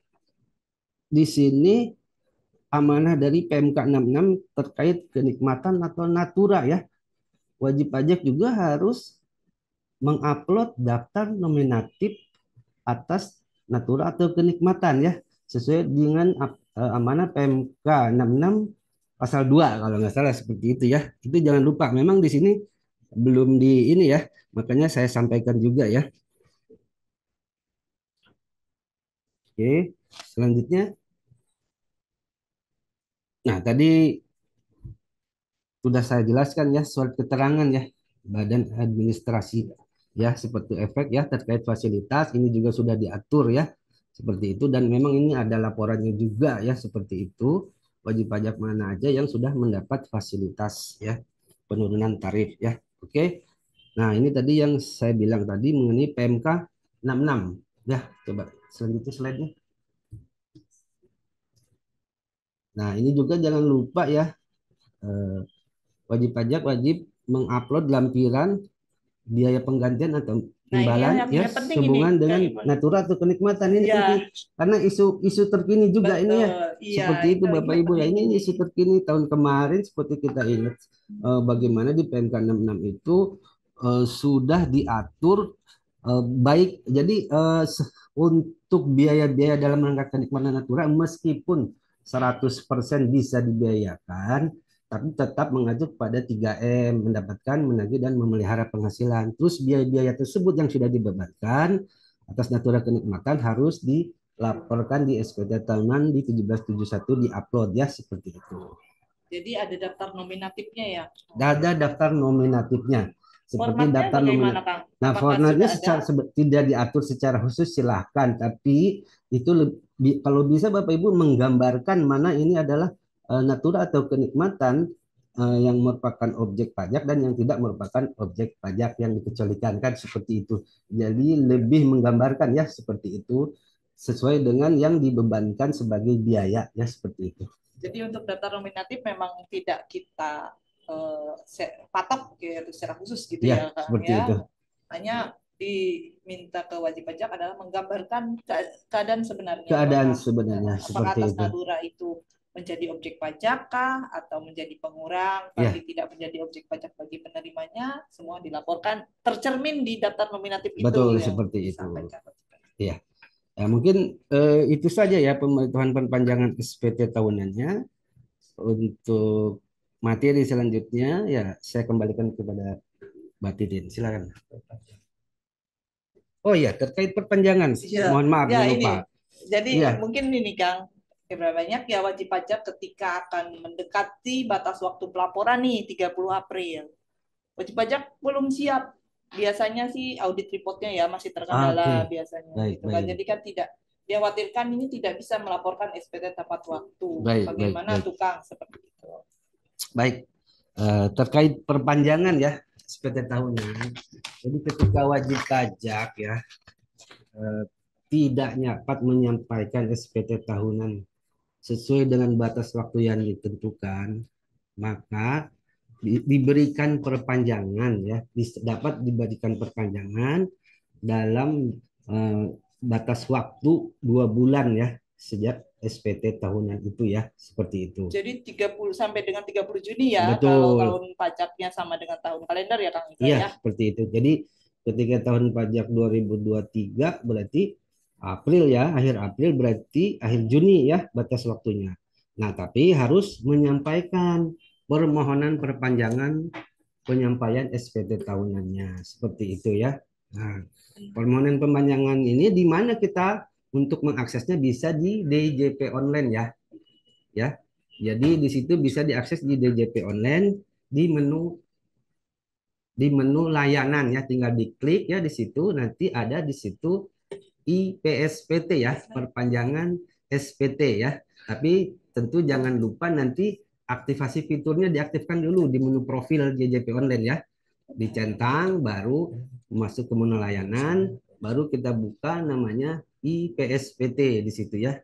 di sini amanah dari PMK 66 terkait kenikmatan atau natura ya. Wajib pajak juga harus mengupload daftar nominatif atas natura atau kenikmatan ya, sesuai dengan amanah PMK 66 pasal 2 kalau nggak salah, seperti itu ya. Itu jangan lupa. Memang di sini belum di ini ya, makanya saya sampaikan juga ya. Oke, selanjutnya. Nah, tadi sudah saya jelaskan ya surat keterangan ya badan administrasi ya, seperti efek ya terkait fasilitas ini juga sudah diatur ya, seperti itu. Dan memang ini ada laporannya juga ya, seperti itu. Wajib pajak mana aja yang sudah mendapat fasilitas ya, penurunan tarif ya. Oke. Nah, ini tadi yang saya bilang tadi mengenai PMK 66 ya. Coba selanjutnya slide-nya. Nah, ini juga jangan lupa ya, wajib pajak wajib mengupload lampiran biaya penggantian atau imbalan ya sehubungan dengan natura atau kenikmatan. Ini penting karena isu terkini juga. Betul, ini ya seperti itu Bapak Ibu ya, ini isu terkini tahun kemarin seperti kita ingat bagaimana di PMK 66 itu sudah diatur baik. Jadi untuk biaya-biaya dalam rangka kenikmatan natura meskipun 100% bisa dibiayakan, tapi tetap mengacu pada 3M, mendapatkan, menagih, dan memelihara penghasilan. Terus biaya-biaya tersebut yang sudah dibebankan atas natura kenikmatan harus dilaporkan di SPT tahunan di 1771, di-upload ya, seperti itu. Jadi ada daftar nominatifnya ya? Ada daftar nominatifnya. Seperti daftar nominatif. Nah, formatnya tidak diatur secara khusus, silahkan. Tapi itu kalau bisa Bapak Ibu menggambarkan mana ini adalah natura atau kenikmatan yang merupakan objek pajak dan yang tidak merupakan objek pajak yang dikecualikan, kan seperti itu. Jadi lebih menggambarkan ya, seperti itu, sesuai dengan yang dibebankan sebagai biaya ya, seperti itu. Jadi untuk daftar nominatif memang tidak kita patok gitu secara khusus gitu ya, seperti ya. Itu. Hanya diminta ke wajib pajak adalah menggambarkan keadaan sebenarnya. Keadaan sebenarnya seperti atas itu. Natura itu menjadi objek pajak kah atau menjadi pengurang, tapi tidak menjadi objek pajak bagi penerimanya, semua dilaporkan tercermin di daftar nominatif itu. Betul, seperti itu. Iya. Ya, mungkin itu saja ya pemberitahuan perpanjangan SPT tahunannya. Untuk materi selanjutnya ya saya kembalikan kepada Mbak Tidin. Silakan. Oh iya, terkait perpanjangan. Ya, mohon maaf, ya, lupa. Jadi mungkin ini Kang, berapa banyak ya wajib pajak ketika akan mendekati batas waktu pelaporan nih 30 April. Wajib pajak belum siap. Biasanya sih audit reportnya ya masih terkendala biasanya. Baik, gitu kan. Jadi kan tidak dikhawatirkan ini tidak bisa melaporkan SPT tepat waktu. Bagaimana tukang seperti itu. Baik. Terkait perpanjangan ya SPT tahunan. Jadi ketika wajib pajak ya tidak dapat menyampaikan SPT tahunan sesuai dengan batas waktu yang ditentukan, maka diberikan perpanjangan ya, dapat diberikan perpanjangan dalam eh, batas waktu 2 bulan ya sejak SPT tahunan itu ya, seperti itu. Jadi 30 sampai dengan 30 Juni ya, kalau Betul. tahun pajaknya sama dengan tahun kalender ya Kang Indra Iya, ya. seperti itu. Jadi ketika tahun pajak 2023 berarti April ya, akhir April berarti akhir Juni ya batas waktunya. Nah, tapi harus menyampaikan permohonan perpanjangan penyampaian SPT tahunannya seperti itu ya. Nah, permohonan perpanjangan ini di mana kita untuk mengaksesnya bisa di DJP online ya. Ya. Jadi di situ bisa diakses di DJP online di menu layanan ya, tinggal diklik ya di situ, nanti ada di situ IPSPT ya, perpanjangan SPT ya. Tapi tentu jangan lupa nanti aktivasi fiturnya diaktifkan dulu di menu profil JJP online ya. Dicentang baru masuk ke menu layanan, baru kita buka namanya IPSPT di situ ya.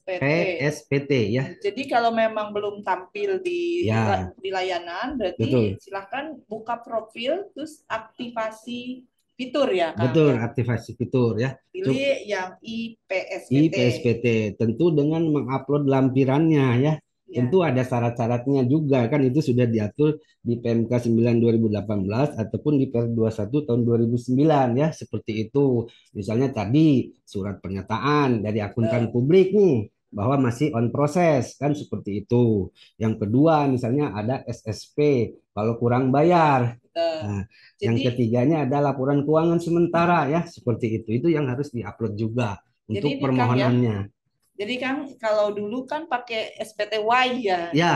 IPSPT ya. Jadi kalau memang belum tampil di Ya. di layanan, berarti Betul. silahkan buka profil terus aktivasi fitur ya Kang. Betul, aktivasi fitur ya. Pilih yang IPSPT. IPSPT tentu dengan mengupload lampirannya ya. Tentu ada syarat-syaratnya juga kan, itu sudah diatur di PMK 9 2018 ataupun di Per 21 tahun 2009 ya, seperti itu. Misalnya tadi surat pernyataan dari akuntan publik nih bahwa masih on proses kan, seperti itu. Yang kedua misalnya ada SSP kalau kurang bayar. Nah, yang ketiganya ada laporan keuangan sementara ya, seperti itu. Itu yang harus diupload juga untuk Jadi, permohonannya. Jadi kan kalau dulu kan pakai SPTY ya. Ya,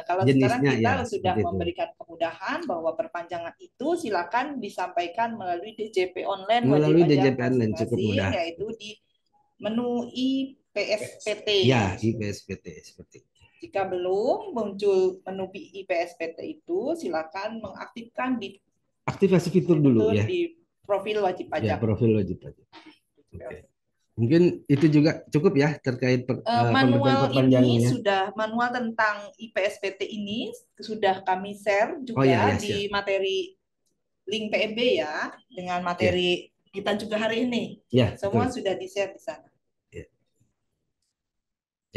kalau jenisnya, sekarang kita ya, sudah seperti itu. memberikan kemudahan bahwa perpanjangan itu silakan disampaikan melalui DJP online, Melalui wajib pajak DJP online cukup masing-masing, mudah. yaitu di menu IPSPT. Ya, IPSPT seperti itu. Jika belum muncul menu IPSPT itu, silakan mengaktifkan di aktivasi fitur dulu ya. Di profil wajib pajak. Ya, profil wajib pajak. Oke. Mungkin itu juga cukup ya terkait manual ini sudah, manual tentang IPSPT ini sudah kami share juga di materi link PMB ya, dengan materi kita juga hari ini. Ya, semua sudah di-share di sana. Ya.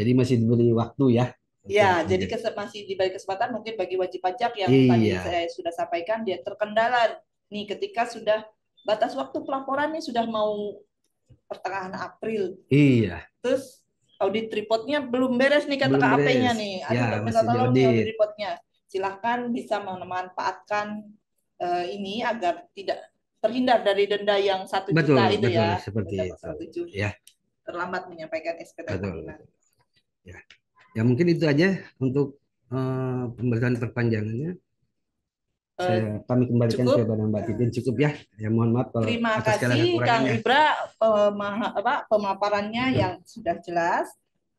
Jadi masih diberi waktu ya. Ya, jadi masih diberi kesempatan mungkin bagi wajib pajak yang tadi saya sudah sampaikan, dia terkendala nih ketika sudah batas waktu pelaporan nih sudah mau pertengahan April. Iya. Terus audit reportnya belum beres nih kata KAP-nya nih. Aduh, minta tolong nih audit reportnya. Silahkan bisa memanfaatkan ini agar tidak terhindar dari denda yang 1 juta itu ya. Seperti itu. Ya. Terlambat menyampaikan SPT tahunan. Ya. Ya mungkin itu aja untuk pemberian perpanjangannya. Kami kembalikan kepada Mbak Titin, cukup ya. Ya mohon maaf kalau terima kasih Kang Ibra pemaparannya yang sudah jelas.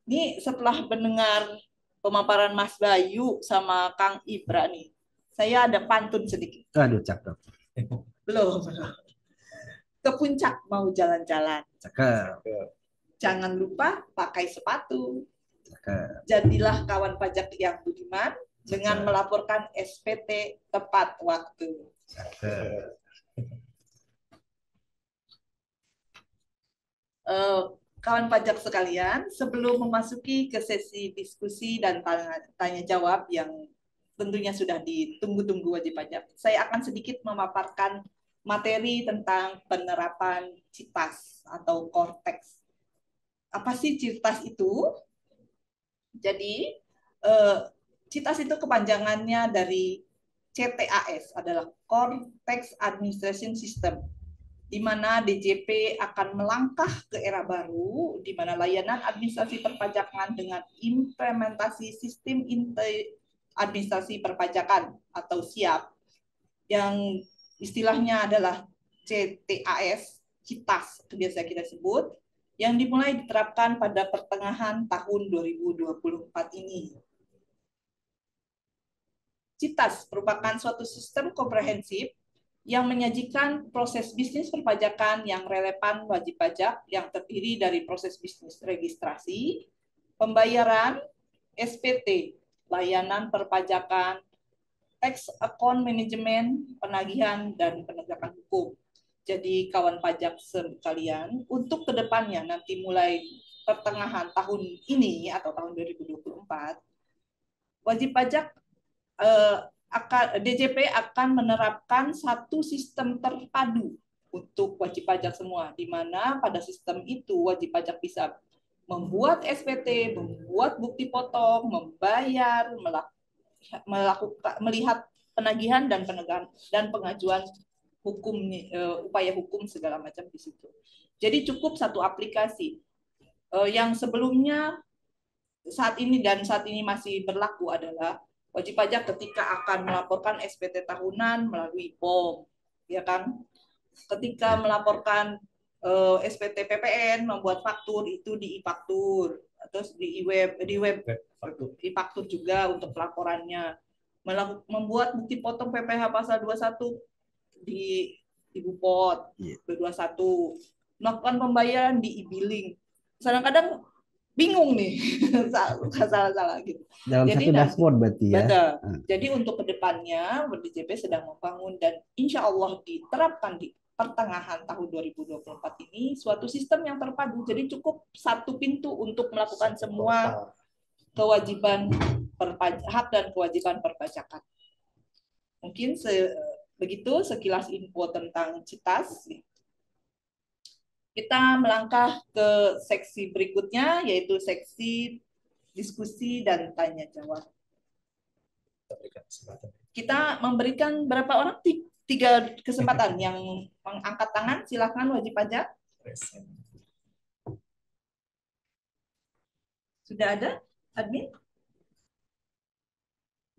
Ini setelah mendengar pemaparan Mas Bayu sama Kang Ibra nih, saya ada pantun sedikit. Aduh, cakep. Belum. Ke puncak mau jalan-jalan. Cakep. Jangan lupa pakai sepatu. Cakep. Jadilah kawan pajak yang budiman dengan melaporkan SPT tepat waktu. Kawan pajak sekalian, sebelum memasuki ke sesi diskusi dan tanya jawab yang tentunya sudah ditunggu-tunggu wajib pajak, saya akan sedikit memaparkan materi tentang penerapan CITAS atau Cortex. Apa sih CITAS itu? Jadi CITAS itu kepanjangannya dari CTAS, adalah Core Tax Administration System, di mana DJP akan melangkah ke era baru, di mana layanan administrasi perpajakan dengan implementasi sistem administrasi perpajakan atau SIAP, yang istilahnya adalah CTAS, CITAS, itu biasa kita sebut, yang dimulai diterapkan pada pertengahan tahun 2024 ini. CITAS merupakan suatu sistem komprehensif yang menyajikan proses bisnis perpajakan yang relevan wajib pajak yang terdiri dari proses bisnis registrasi, pembayaran SPT, layanan perpajakan, tax account management, penagihan, dan penegakan hukum. Jadi kawan pajak sekalian, untuk kedepannya nanti mulai pertengahan tahun ini atau tahun 2024, wajib pajak DJP akan menerapkan satu sistem terpadu untuk wajib pajak semua, di mana pada sistem itu wajib pajak bisa membuat SPT, membuat bukti potong, membayar, melihat penagihan dan pengajuan hukum, upaya hukum segala macam di situ. Jadi cukup satu aplikasi yang sebelumnya saat ini masih berlaku adalah wajib pajak ketika akan melaporkan SPT tahunan melalui POM, ya kan? Ketika melaporkan SPT PPN, membuat faktur itu di e-faktur, terus di web e-faktur juga untuk pelaporannya. Membuat bukti potong PPh pasal 21 di Bupot, B21. Melakukan pembayaran di e-billing. Kadang-kadang bingung nih, salah gitu. Dalam satu dashboard berarti ya. Betul. Jadi untuk kedepannya DJP sedang membangun dan insya Allah diterapkan di pertengahan tahun 2024 ini suatu sistem yang terpadu. Jadi cukup satu pintu untuk melakukan semua kewajiban hak dan kewajiban perpajakan. Mungkin begitu sekilas info tentang CITAS. Kita melangkah ke seksi berikutnya, yaitu seksi diskusi dan tanya jawab. Kita memberikan berapa orang? 3 kesempatan. Yang mengangkat tangan, silakan wajib pajak. Sudah ada, admin?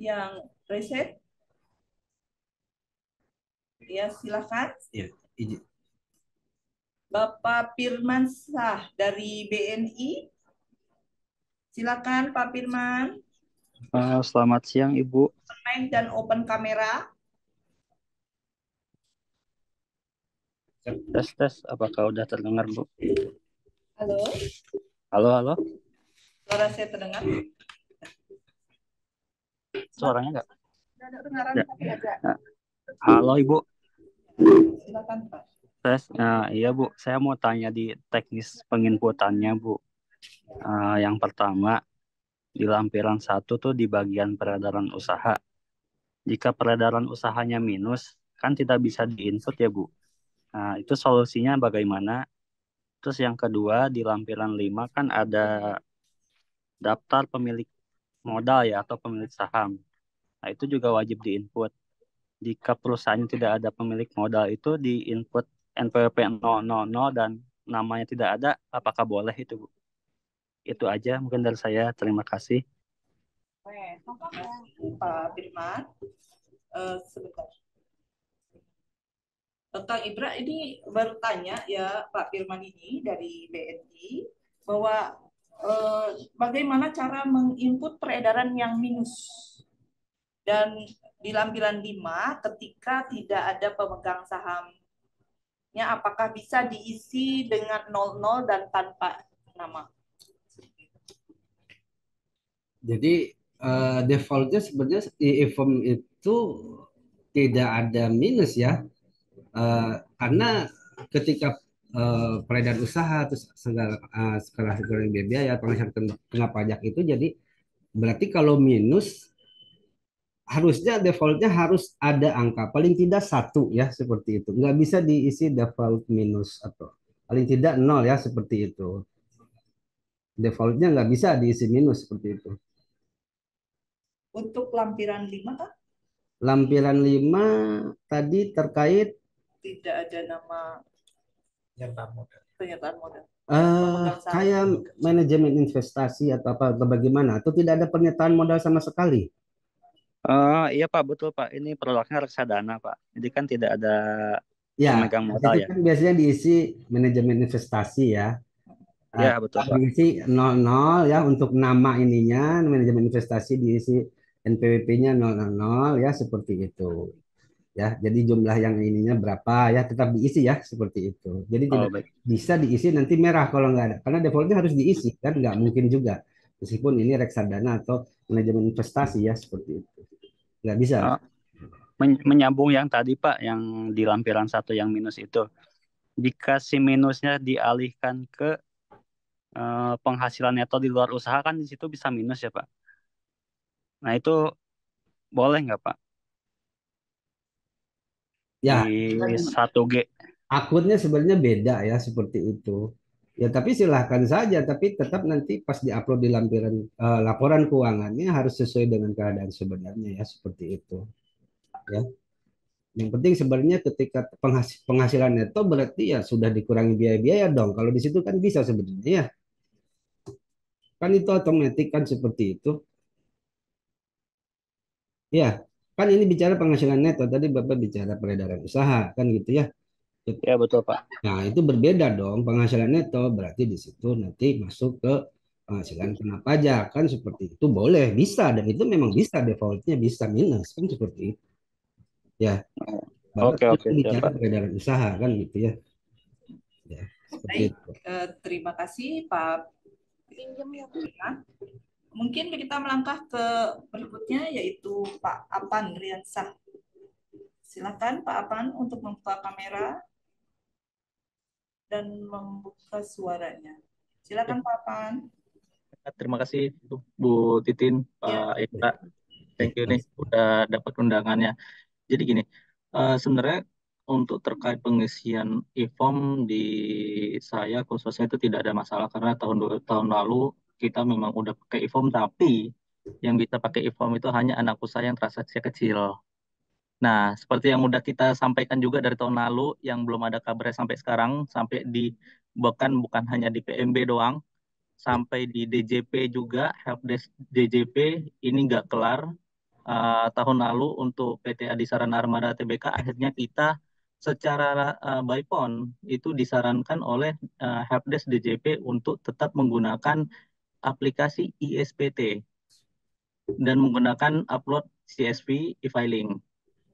Yang reset? Ya, silakan. Ya, izin. Bapak Firman Sah dari BNI. Silakan Pak Firman. Selamat siang Ibu. Mic dan open kamera. Tes, apakah udah terdengar Bu? Halo. Halo. Suara saya terdengar? Suaranya enggak? Ada dengaran Ya. tapi agak. Halo Ibu. Silakan Pak. Tes, iya Bu, saya mau tanya di teknis penginputannya Bu. Yang pertama, di lampiran 1 tuh di bagian peredaran usaha. Jika peredaran usahanya minus, kan tidak bisa diinput ya Bu. Nah, itu solusinya bagaimana? Terus yang kedua, di lampiran 5 kan ada daftar pemilik modal ya atau pemilik saham. Nah, itu juga wajib diinput. Jika perusahaan tidak ada pemilik modal itu diinput NPWP 000 dan namanya tidak ada, apakah boleh itu Bu? Itu aja mungkin dari saya. Terima kasih. Pak Firman, sebentar. Kang Ibra ini baru tanya ya Pak Firman ini dari BNI bahwa bagaimana cara menginput peredaran yang minus dan di lampiran 5 ketika tidak ada pemegang sahamnya apakah bisa diisi dengan 00 dan tanpa nama? Jadi defaultnya sebenarnya di e-form itu tidak ada minus ya, karena ketika peredaran usaha terus segala biaya penghasilan kena pajak itu, jadi berarti kalau minus harusnya defaultnya harus ada angka paling tidak 1 ya, seperti itu. Nggak bisa diisi default minus atau paling tidak 0 ya, seperti itu. Defaultnya nggak bisa diisi minus seperti itu. Untuk lampiran 5 Kak? Lampiran 5 tadi terkait Tidak ada nama pernyataan modal. kayak manajemen investasi atau apa atau bagaimana, atau tidak ada pernyataan modal sama sekali. Iya Pak, betul Pak. Ini produknya reksadana Pak. Jadi kan tidak ada Ya, pemegang modal itu ya. kan biasanya diisi manajemen investasi ya. Iya betul Pak. Diisi 00 ya untuk nama ininya, manajemen investasi diisi NPWP-nya 000 ya, seperti itu. Ya, jadi jumlah yang ininya berapa ya tetap diisi ya, seperti itu. Jadi tidak Baik. bisa diisi nanti merah kalau nggak ada, karena defaultnya harus diisi kan, nggak mungkin juga meskipun ini reksadana atau manajemen investasi ya seperti itu. Nggak bisa. Menyambung yang tadi Pak, yang di lampiran 1 yang minus itu. Jika si minusnya dialihkan ke penghasilan neto di luar usaha kan di situ bisa minus ya Pak. Nah itu boleh nggak Pak? Ya, Di 1G. akunnya sebenarnya beda ya seperti itu. Ya tapi silahkan saja, tapi tetap nanti pas diupload di lampiran laporan keuangannya harus sesuai dengan keadaan sebenarnya ya seperti itu. Ya. Yang penting sebenarnya ketika penghasilan neto berarti ya sudah dikurangi biaya-biaya dong. Kalau di situ kan bisa sebenarnya ya. Kan itu otomatis kan seperti itu. Ya, kan ini bicara penghasilan neto. Tadi Bapak bicara peredaran usaha kan gitu ya. Ya betul Pak. Nah, itu berbeda dong. Penghasilan neto berarti di situ nanti masuk ke penghasilan kena pajak kan seperti itu boleh bisa dan itu memang bisa defaultnya bisa minus kan seperti itu. Ya, Bapak Oke itu siap bicara Pak. peredaran usaha kan gitu ya. Ya, seperti Baik, itu. terima kasih Pak. Mungkin kita melangkah ke berikutnya yaitu Pak Apan Riansah. Silakan Pak Apan untuk membuka kamera dan membuka suaranya. Silakan Pak Apan. Terima kasih Bu Titin, Pak Eka. Thank you nih udah dapat undangannya. Jadi gini, sebenarnya untuk terkait pengisian e-form di saya khususnya itu tidak ada masalah karena tahun lalu kita memang udah pakai e-form, tapi yang bisa pakai e-form itu hanya anak usaha yang transaksi kecil. Nah, seperti yang udah kita sampaikan juga dari tahun lalu yang belum ada kabarnya sampai sekarang, sampai di bukan hanya di PMB doang, sampai di DJP juga, helpdesk DJP ini nggak kelar. Tahun lalu untuk PT Adisarana Armada Tbk akhirnya kita secara by phone itu disarankan oleh helpdesk DJP untuk tetap menggunakan aplikasi ISPT dan menggunakan upload CSV e-filing.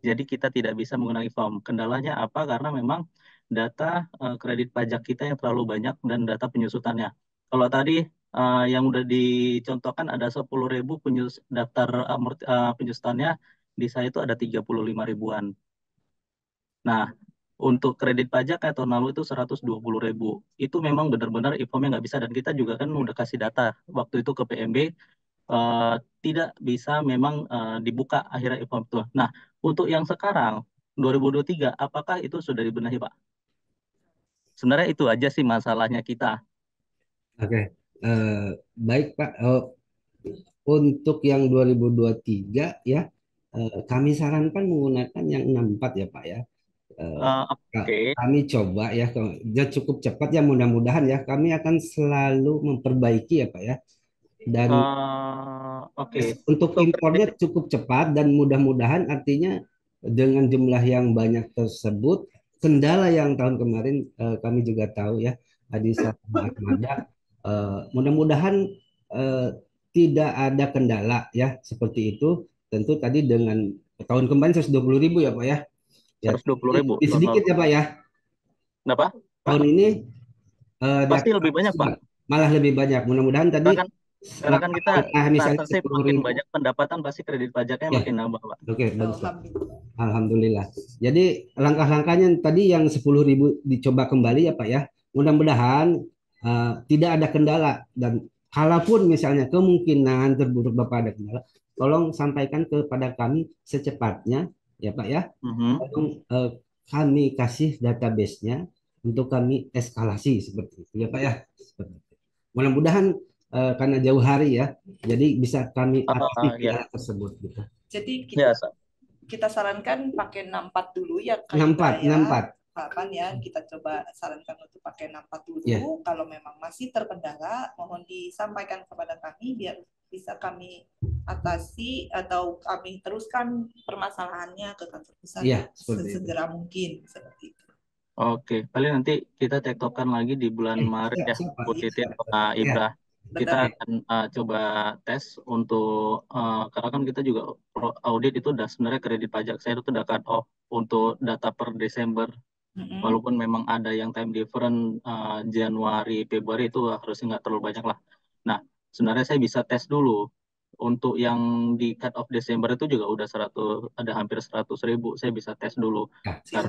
Jadi kita tidak bisa menggunakan e-form. Kendalanya apa? Karena memang data kredit pajak kita yang terlalu banyak dan data penyusutannya. Kalau tadi yang udah dicontohkan ada 10.000 daftar penyusutannya, di saya itu ada 35 ribuan. Nah, untuk kredit pajak kayak tahun lalu itu 120.000. Itu memang benar-benar e-formnya nggak bisa dan kita juga kan udah kasih data waktu itu ke PMB tidak bisa memang dibuka akhirnya e-form itu. Nah, untuk yang sekarang 2023 apakah itu sudah dibenahi Pak? Sebenarnya itu aja sih masalahnya kita. Oke. Baik Pak. Untuk yang 2023 ya kami sarankan menggunakan yang 64 ya Pak ya. Oke. Kami coba ya, dia cukup cepat ya mudah-mudahan ya. Kami akan selalu memperbaiki ya Pak ya. Dan Oke. untuk impornya cukup cepat dan mudah-mudahan artinya dengan jumlah yang banyak tersebut, kendala yang tahun kemarin kami juga tahu ya, Adisarana Armada, mudah-mudahan tidak ada kendala ya seperti itu. Tentu tadi dengan tahun kemarin 120.000 ya Pak ya. Ya, 120.000. lebih sedikit ya Pak ya. Kenapa? Tahun ini pasti lebih banyak Pak. Malah lebih banyak. Mudah-mudahan tadi karena kan kita misalnya sih makin banyak pendapatan pasti kredit pajaknya ya. makin nambah Pak. Oke, bagus Pak. Alhamdulillah. Jadi langkah-langkahnya tadi yang 10.000 dicoba kembali ya Pak ya. Mudah-mudahan tidak ada kendala dan kalaupun misalnya kemungkinan terburuk Bapak ada kendala, tolong sampaikan kepada kami secepatnya ya Pak ya. Tolong kami kasih database-nya untuk kami eskalasi seperti itu ya Pak ya. Mudah-mudahan karena jauh hari ya, jadi bisa kami aktif ya. tersebut gitu. Jadi kita sarankan pakai 64 dulu ya Kak 64, ya. 64. Kapan ya kita coba sarankan untuk pakai 64 dulu. Yeah. Kalau memang masih terkendala, mohon disampaikan kepada kami biar bisa kami atasi atau kami teruskan permasalahannya ke kantor pusat sesegera mungkin seperti itu. Oke, paling nanti kita tektokan lagi di bulan Maret ya, Bu Titin Pak Ibra. Kita akan coba tes untuk karena kan kita juga audit itu udah sebenarnya kredit pajak saya itu udah cut off untuk data per Desember. Walaupun memang ada yang time different Januari, Februari itu harusnya nggak terlalu banyak lah. Nah, sebenarnya saya bisa tes dulu. Untuk yang di cut off Desember itu juga udah 100, ada hampir 100.000. Saya bisa tes dulu. Ya, Karena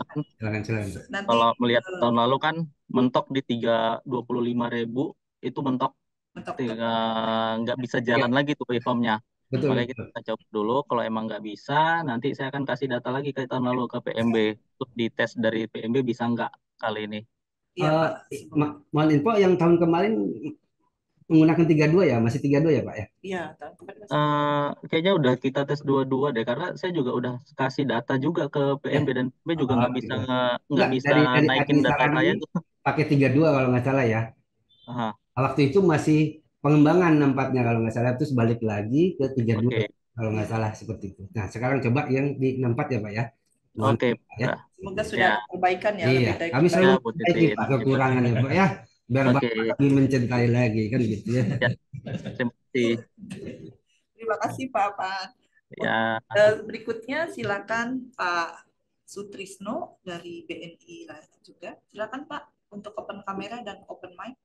kan silakan. Nanti kalau melihat tahun lalu kan mentok di 25.000 itu mentok mentok. nggak bisa Ya, jalan lagi tuh reformnya. betul. Makanya kita coba dulu. Kalau emang nggak bisa, nanti saya akan kasih data lagi ke tahun lalu ke PMB. Untuk dites dari PMB bisa nggak kali ini. Iya, Pak. Mohon info yang tahun kemarin menggunakan 32 ya, masih 32 ya Pak ya? Iya, tahun kemarin masih. Kayaknya udah kita tes dua-dua deh, karena saya juga udah kasih data juga ke PMB dan PMB juga nggak bisa Gitu. nggak bisa dari naikin data sekarang saya ini tuh. pakai 32 kalau nggak salah ya. Aha, Waktu itu masih pengembangan nampaknya kalau nggak salah, terus balik lagi ke 32 oke, kalau nggak salah seperti itu. Nah, sekarang coba yang di 64 ya Pak ya. Mohon oke, ya. Pak. Semoga sudah Ya, ada perbaikan ya, Iya, lebih dari kami ya, selalu Bu memperbaiki Titin. Pak Terima kekurangannya Pak ya. Biar Oke, Bapak lebih mencintai lagi kan gitu ya. ya, terima kasih. Terima kasih Pak Pan. Ya, Berikutnya silakan Pak Sutrisno dari BNI juga. Silakan Pak untuk open kamera dan open mic.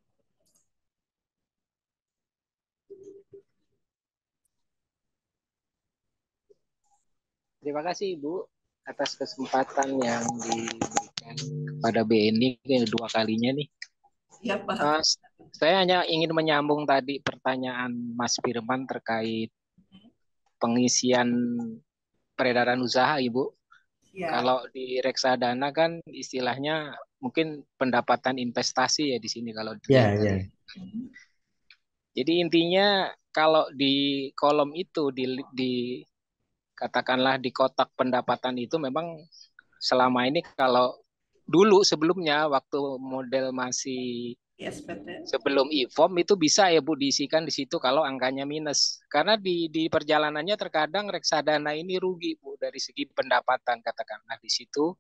Terima kasih Ibu atas kesempatan yang diberikan kepada BNI kedua kalinya nih. Ya, Pak. Saya hanya ingin menyambung tadi pertanyaan Mas Firman terkait pengisian peredaran usaha Ibu. Ya. Kalau di reksadana kan istilahnya mungkin pendapatan investasi ya di sini kalau dilihat. Ya. Jadi intinya kalau di kolom itu di katakanlah di kotak pendapatan itu memang selama ini kalau dulu sebelumnya waktu model masih sebelum e-form itu bisa ya Bu diisikan di situ kalau angkanya minus. Karena di perjalanannya terkadang reksadana ini rugi Bu dari segi pendapatan katakanlah di situ.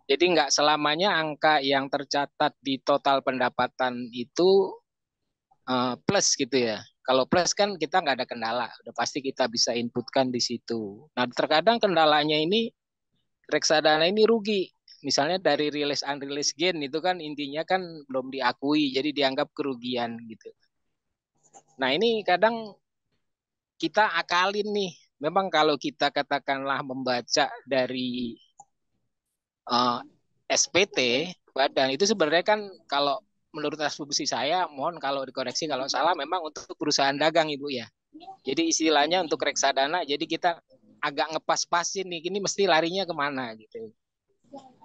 Jadi nggak selamanya angka yang tercatat di total pendapatan itu plus gitu ya. Kalau plus kan kita nggak ada kendala, udah pasti kita bisa inputkan di situ. Nah terkadang kendalanya ini reksadana ini rugi. Misalnya dari rilis unrealized gain itu kan intinya kan belum diakui, jadi dianggap kerugian gitu. Nah ini kadang kita akalin nih. Memang kalau kita katakanlah membaca dari SPT badan itu sebenarnya kan kalau menurut asumsi saya, mohon kalau dikoreksi kalau salah, memang untuk perusahaan dagang Ibu ya. Jadi istilahnya untuk reksadana, jadi kita agak ngepas-pasin nih, ini mesti larinya kemana gitu.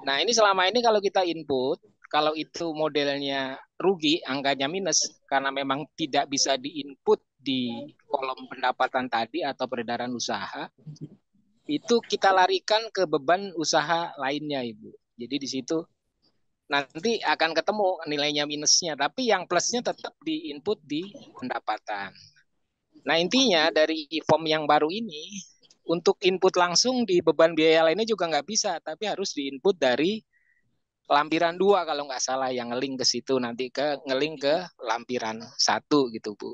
Nah ini selama ini kalau kita input, kalau itu modelnya rugi, angkanya minus, karena memang tidak bisa diinput di kolom pendapatan tadi atau peredaran usaha, itu kita larikan ke beban usaha lainnya Ibu. Jadi di situ nanti akan ketemu nilainya minusnya, tapi yang plusnya tetap diinput di pendapatan. Nah intinya dari e-form yang baru ini, untuk input langsung di beban biaya lainnya juga nggak bisa, tapi harus diinput dari lampiran 2 kalau nggak salah, yang ngeling ke situ, nanti ngeling ke lampiran 1 gitu Bu.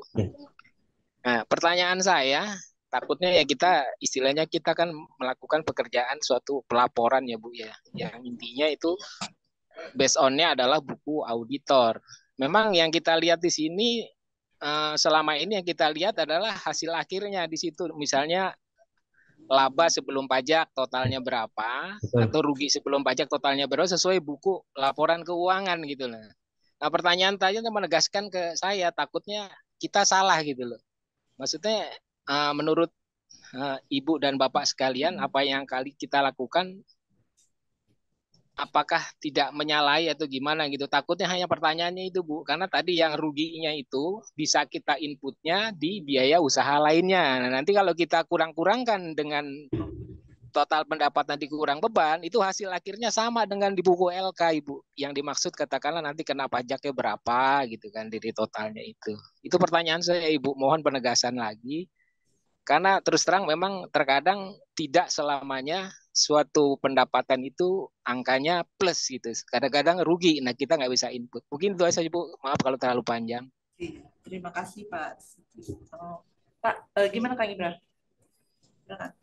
Nah pertanyaan saya, takutnya ya kita istilahnya kita kan melakukan pekerjaan suatu pelaporan ya Bu ya, yang intinya itu based on-nya adalah buku auditor. Memang yang kita lihat di sini selama ini yang kita lihat adalah hasil akhirnya di situ. Misalnya laba sebelum pajak totalnya berapa, atau rugi sebelum pajak totalnya berapa sesuai buku laporan keuangan gitu loh. Nah pertanyaan tadi menegaskan ke saya, takutnya kita salah gitu loh. Maksudnya menurut Ibu dan Bapak sekalian, apa yang kali kita lakukan apakah tidak menyalahi atau gimana gitu. Takutnya hanya pertanyaannya itu Bu, karena tadi yang ruginya itu bisa kita inputnya di biaya usaha lainnya. Nah, nanti kalau kita kurang-kurangkan dengan total pendapatan dikurang beban, itu hasil akhirnya sama dengan di buku LK Ibu. Yang dimaksud katakanlah nanti kena pajaknya berapa gitu kan dari totalnya itu. Itu pertanyaan saya Ibu, mohon penegasan lagi. Karena terus terang memang terkadang tidak selamanya suatu pendapatan itu angkanya plus gitu. Kadang-kadang rugi, nah kita nggak bisa input. Mungkin itu saja Bu, maaf kalau terlalu panjang. Terima kasih Pak. Pak, gimana Kang Ibra?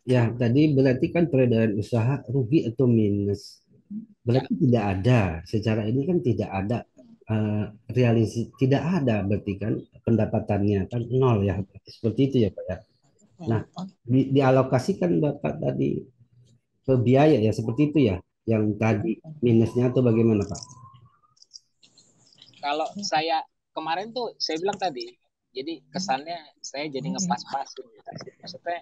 Ya, tadi berarti kan peredaran usaha rugi atau minus. Berarti tidak ada, secara ini kan tidak ada tidak ada berarti kan pendapatannya kan nol ya, seperti itu ya Pak ya. Nah, dialokasikan Bapak tadi ke biaya ya seperti itu ya, yang tadi minusnya atau bagaimana Pak? Kalau saya kemarin tuh saya bilang tadi, jadi kesannya saya jadi ngepas-pasin. Maksudnya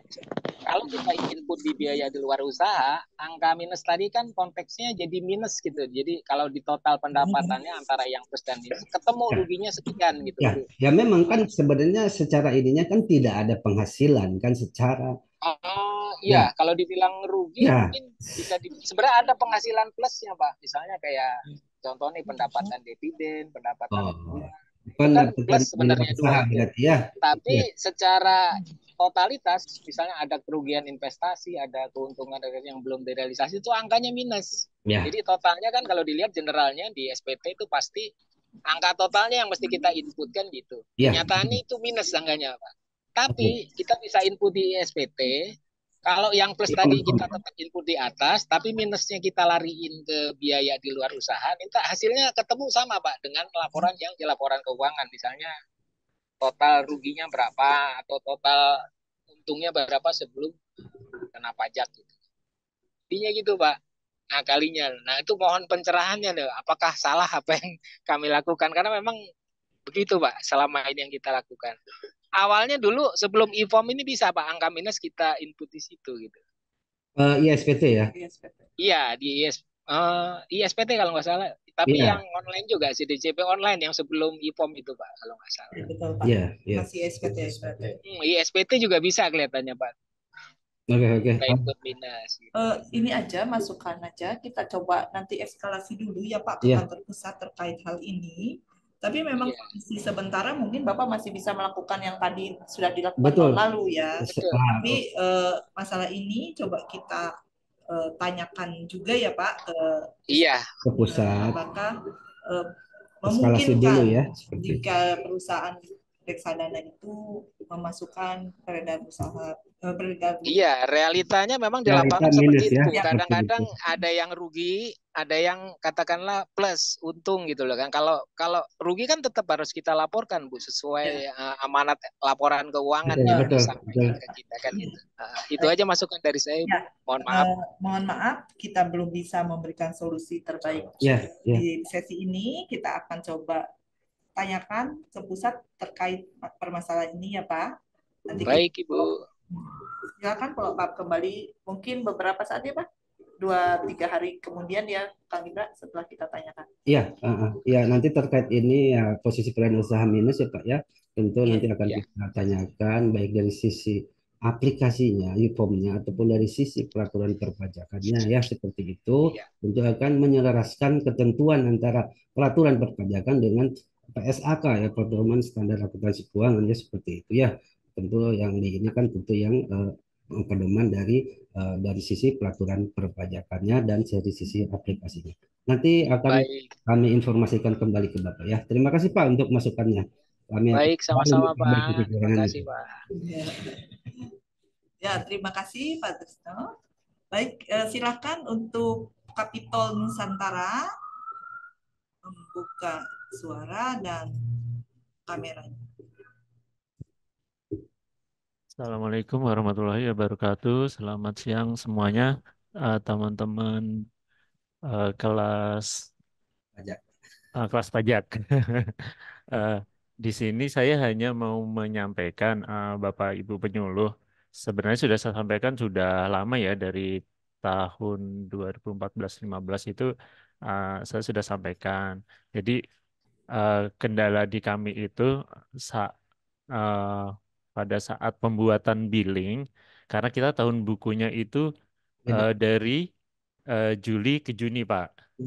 kalau kita input di biaya di luar usaha, angka minus tadi kan konteksnya jadi minus gitu. Jadi kalau di total pendapatannya antara yang plus dan minus, ketemu ruginya sekian gitu. Ya memang kan sebenarnya secara ininya kan tidak ada penghasilan kan secara. Iya, kalau dibilang rugi mungkin bisa sebenarnya ada penghasilan plusnya Pak. Misalnya kayak contoh nih pendapatan dividen, pendapatan kan plus sebenarnya dua itu. Ya. Tapi secara totalitas, misalnya ada kerugian investasi, ada keuntungan yang belum direalisasi, itu angkanya minus. Ya. Jadi totalnya kan kalau dilihat generalnya di SPT itu pasti angka totalnya yang mesti kita inputkan gitu. Ya. Kenyataannya itu minus angkanya Pak. Tapi kita bisa input di SPT. Kalau yang plus tadi kita tetap input di atas, tapi minusnya kita lariin ke biaya di luar usaha, minta hasilnya ketemu sama Pak dengan laporan yang di laporan keuangan. Misalnya total ruginya berapa atau total untungnya berapa sebelum kena pajak gitu. Intinya gitu Pak. Nah kalinya, nah itu mohon pencerahannya deh. Apakah salah apa yang kami lakukan? Karena memang begitu Pak selama ini yang kita lakukan. Awalnya dulu sebelum e-form ini bisa Pak angka minus kita input di situ gitu. ISPT ya? Iya di ISPT kalau nggak salah. Tapi yang online juga sih DCP online yang sebelum e-form itu Pak kalau nggak salah. Betul Pak. Masih ISPT. ISPT juga bisa kelihatannya Pak. Oke. Input minus. Gitu. Ini aja masukan aja. Kita coba nanti eskalasi dulu ya Pak ke kantor pusat terkait hal ini. Tapi memang kondisi sementara mungkin Bapak masih bisa melakukan yang tadi sudah dilakukan tahun lalu ya. Tapi masalah ini coba kita tanyakan juga ya Pak ke pusat. Apakah memungkinkan dulu ya, jika perusahaan reksadana itu memasukkan peredaran usaha. Iya, realitanya memang di lapangan seperti itu. Kadang-kadang ada yang rugi, ada yang katakanlah plus untung gitu loh kan. Kalau rugi kan tetap harus kita laporkan Bu sesuai amanat laporan keuangan yang disampaikan ke kita kan gitu. Itu aja masukan dari saya. Mohon maaf. Mohon maaf, kita belum bisa memberikan solusi terbaik di sesi ini. Kita akan coba tanyakan ke pusat terkait permasalahan ini ya Pak. Nanti baik Ibu. Silakan follow up kembali mungkin beberapa saat ya Pak, 2-3 hari kemudian ya Kang Indra setelah kita tanyakan. Iya, nanti terkait ini ya posisi peran usaha minus ya Pak ya, tentu nanti akan kita tanyakan baik dari sisi aplikasinya, e-formnya ataupun dari sisi peraturan perpajakannya ya seperti itu. Tentu akan menyelaraskan ketentuan antara peraturan perpajakan dengan PSAK ya, pedoman standar akuntansi keuangan ya seperti itu ya. Tentu yang di ini kan tentu yang pedoman dari sisi peraturan perpajakannya dan dari sisi aplikasinya. Nanti akan kami informasikan kembali ke Bapak ya. Terima kasih Pak untuk masukannya. Baik, sama-sama Pak. Terima kasih Pak. Ya, terima kasih Pak Trisno. Baik, silakan untuk Kapitol Nusantara membuka suara dan kameranya. Assalamualaikum warahmatullahi wabarakatuh. Selamat siang semuanya, teman-teman kelas pajak. Di sini saya hanya mau menyampaikan Bapak Ibu penyuluh, sebenarnya sudah saya sampaikan sudah lama ya, dari tahun 2014-15 itu saya sudah sampaikan. Jadi kendala di kami itu pada saat pembuatan billing, karena kita tahun bukunya itu dari Juli ke Juni Pak,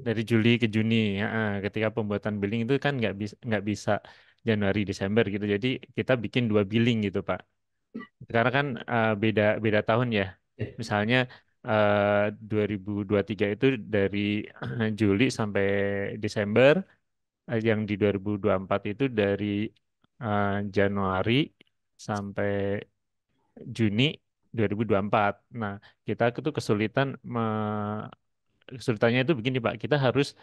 dari Juli ke Juni. Ketika pembuatan billing itu kan nggak bisa Januari Desember gitu, jadi kita bikin 2 billing gitu Pak. Karena kan beda tahun ya. Misalnya 2023 itu dari Juli sampai Desember, yang di 2024 itu dari Januari sampai Juni 2024. Nah, kita itu kesulitannya itu begini Pak, kita harus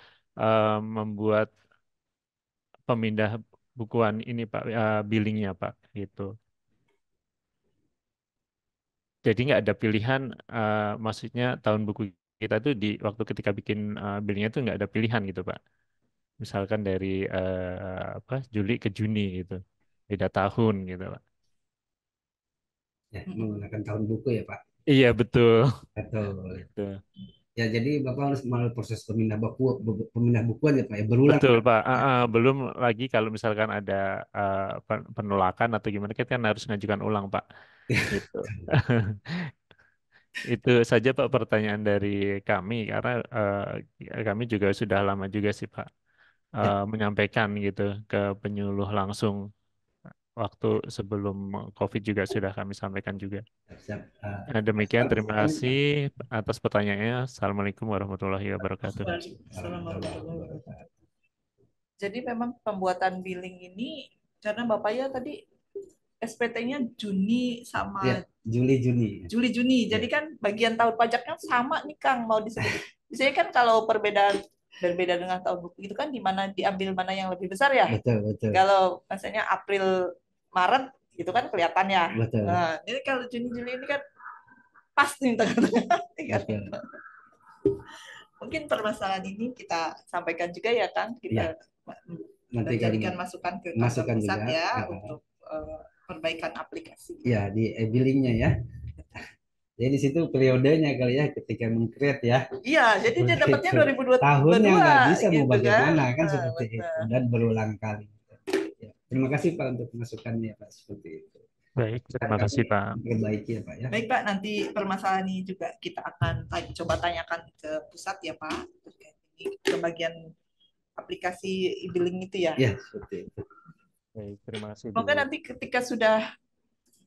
membuat pemindah bukuan ini Pak, billingnya Pak, gitu. Jadi nggak ada pilihan, maksudnya tahun buku kita tuh di waktu ketika bikin billingnya tuh nggak ada pilihan gitu Pak. Misalkan dari apa Juli ke Juni gitu, beda tahun gitu Pak. Ya, menggunakan tahun buku ya Pak. Iya betul. Betul. Betul. Ya jadi Bapak harus melalui proses pemindah bukuan ya Pak ya, berulang. Betul Pak. Ya. Belum lagi kalau misalkan ada penolakan atau gimana kita kan harus ngajukan ulang Pak. Gitu. Itu saja Pak pertanyaan dari kami karena kami juga sudah lama juga sih Pak menyampaikan gitu ke penyuluh langsung waktu sebelum COVID juga sudah kami sampaikan juga. Siap. Demikian terima kasih atas pertanyaannya. Assalamualaikum warahmatullahi wabarakatuh. Jadi memang pembuatan billing ini karena Bapak ya tadi SPT-nya Juni sama ya, Juli-Juni. Juli-Juni. Jadi kan bagian tahun pajaknya sama nih Kang mau disebut. Biasanya kan kalau berbeda dengan tahun buku itu kan di mana diambil mana yang lebih besar ya. Betul. Kalau misalnya April Maret itu kan kelihatan ya. Betul. Nah, ini kalau Juni-Juli ini kan pas nih tengah-tengah. Mungkin permasalahan ini kita sampaikan juga ya Kang. Kita nanti jadikan masukan ke kantor pusat juga, ya untuk perbaikan aplikasi. Ya di e-billingnya ya. Jadi di situ periodenya kali ya ketika meng-create ya. Iya, jadi dia dapatnya 2022. Tahunnya nggak bisa gitu mau bagaimana kan seperti betul. itu dan berulang kali. Ya. Terima kasih Pak untuk masukannya Pak seperti itu. Baik, terima kasih Pak. Perbaiki ya Pak ya. Baik Pak, nanti permasalahan ini juga kita akan coba tanyakan ke pusat ya Pak. Ke bagian aplikasi e-billing itu ya. Iya, seperti itu. Baik, terima kasih. Semoga nanti ketika sudah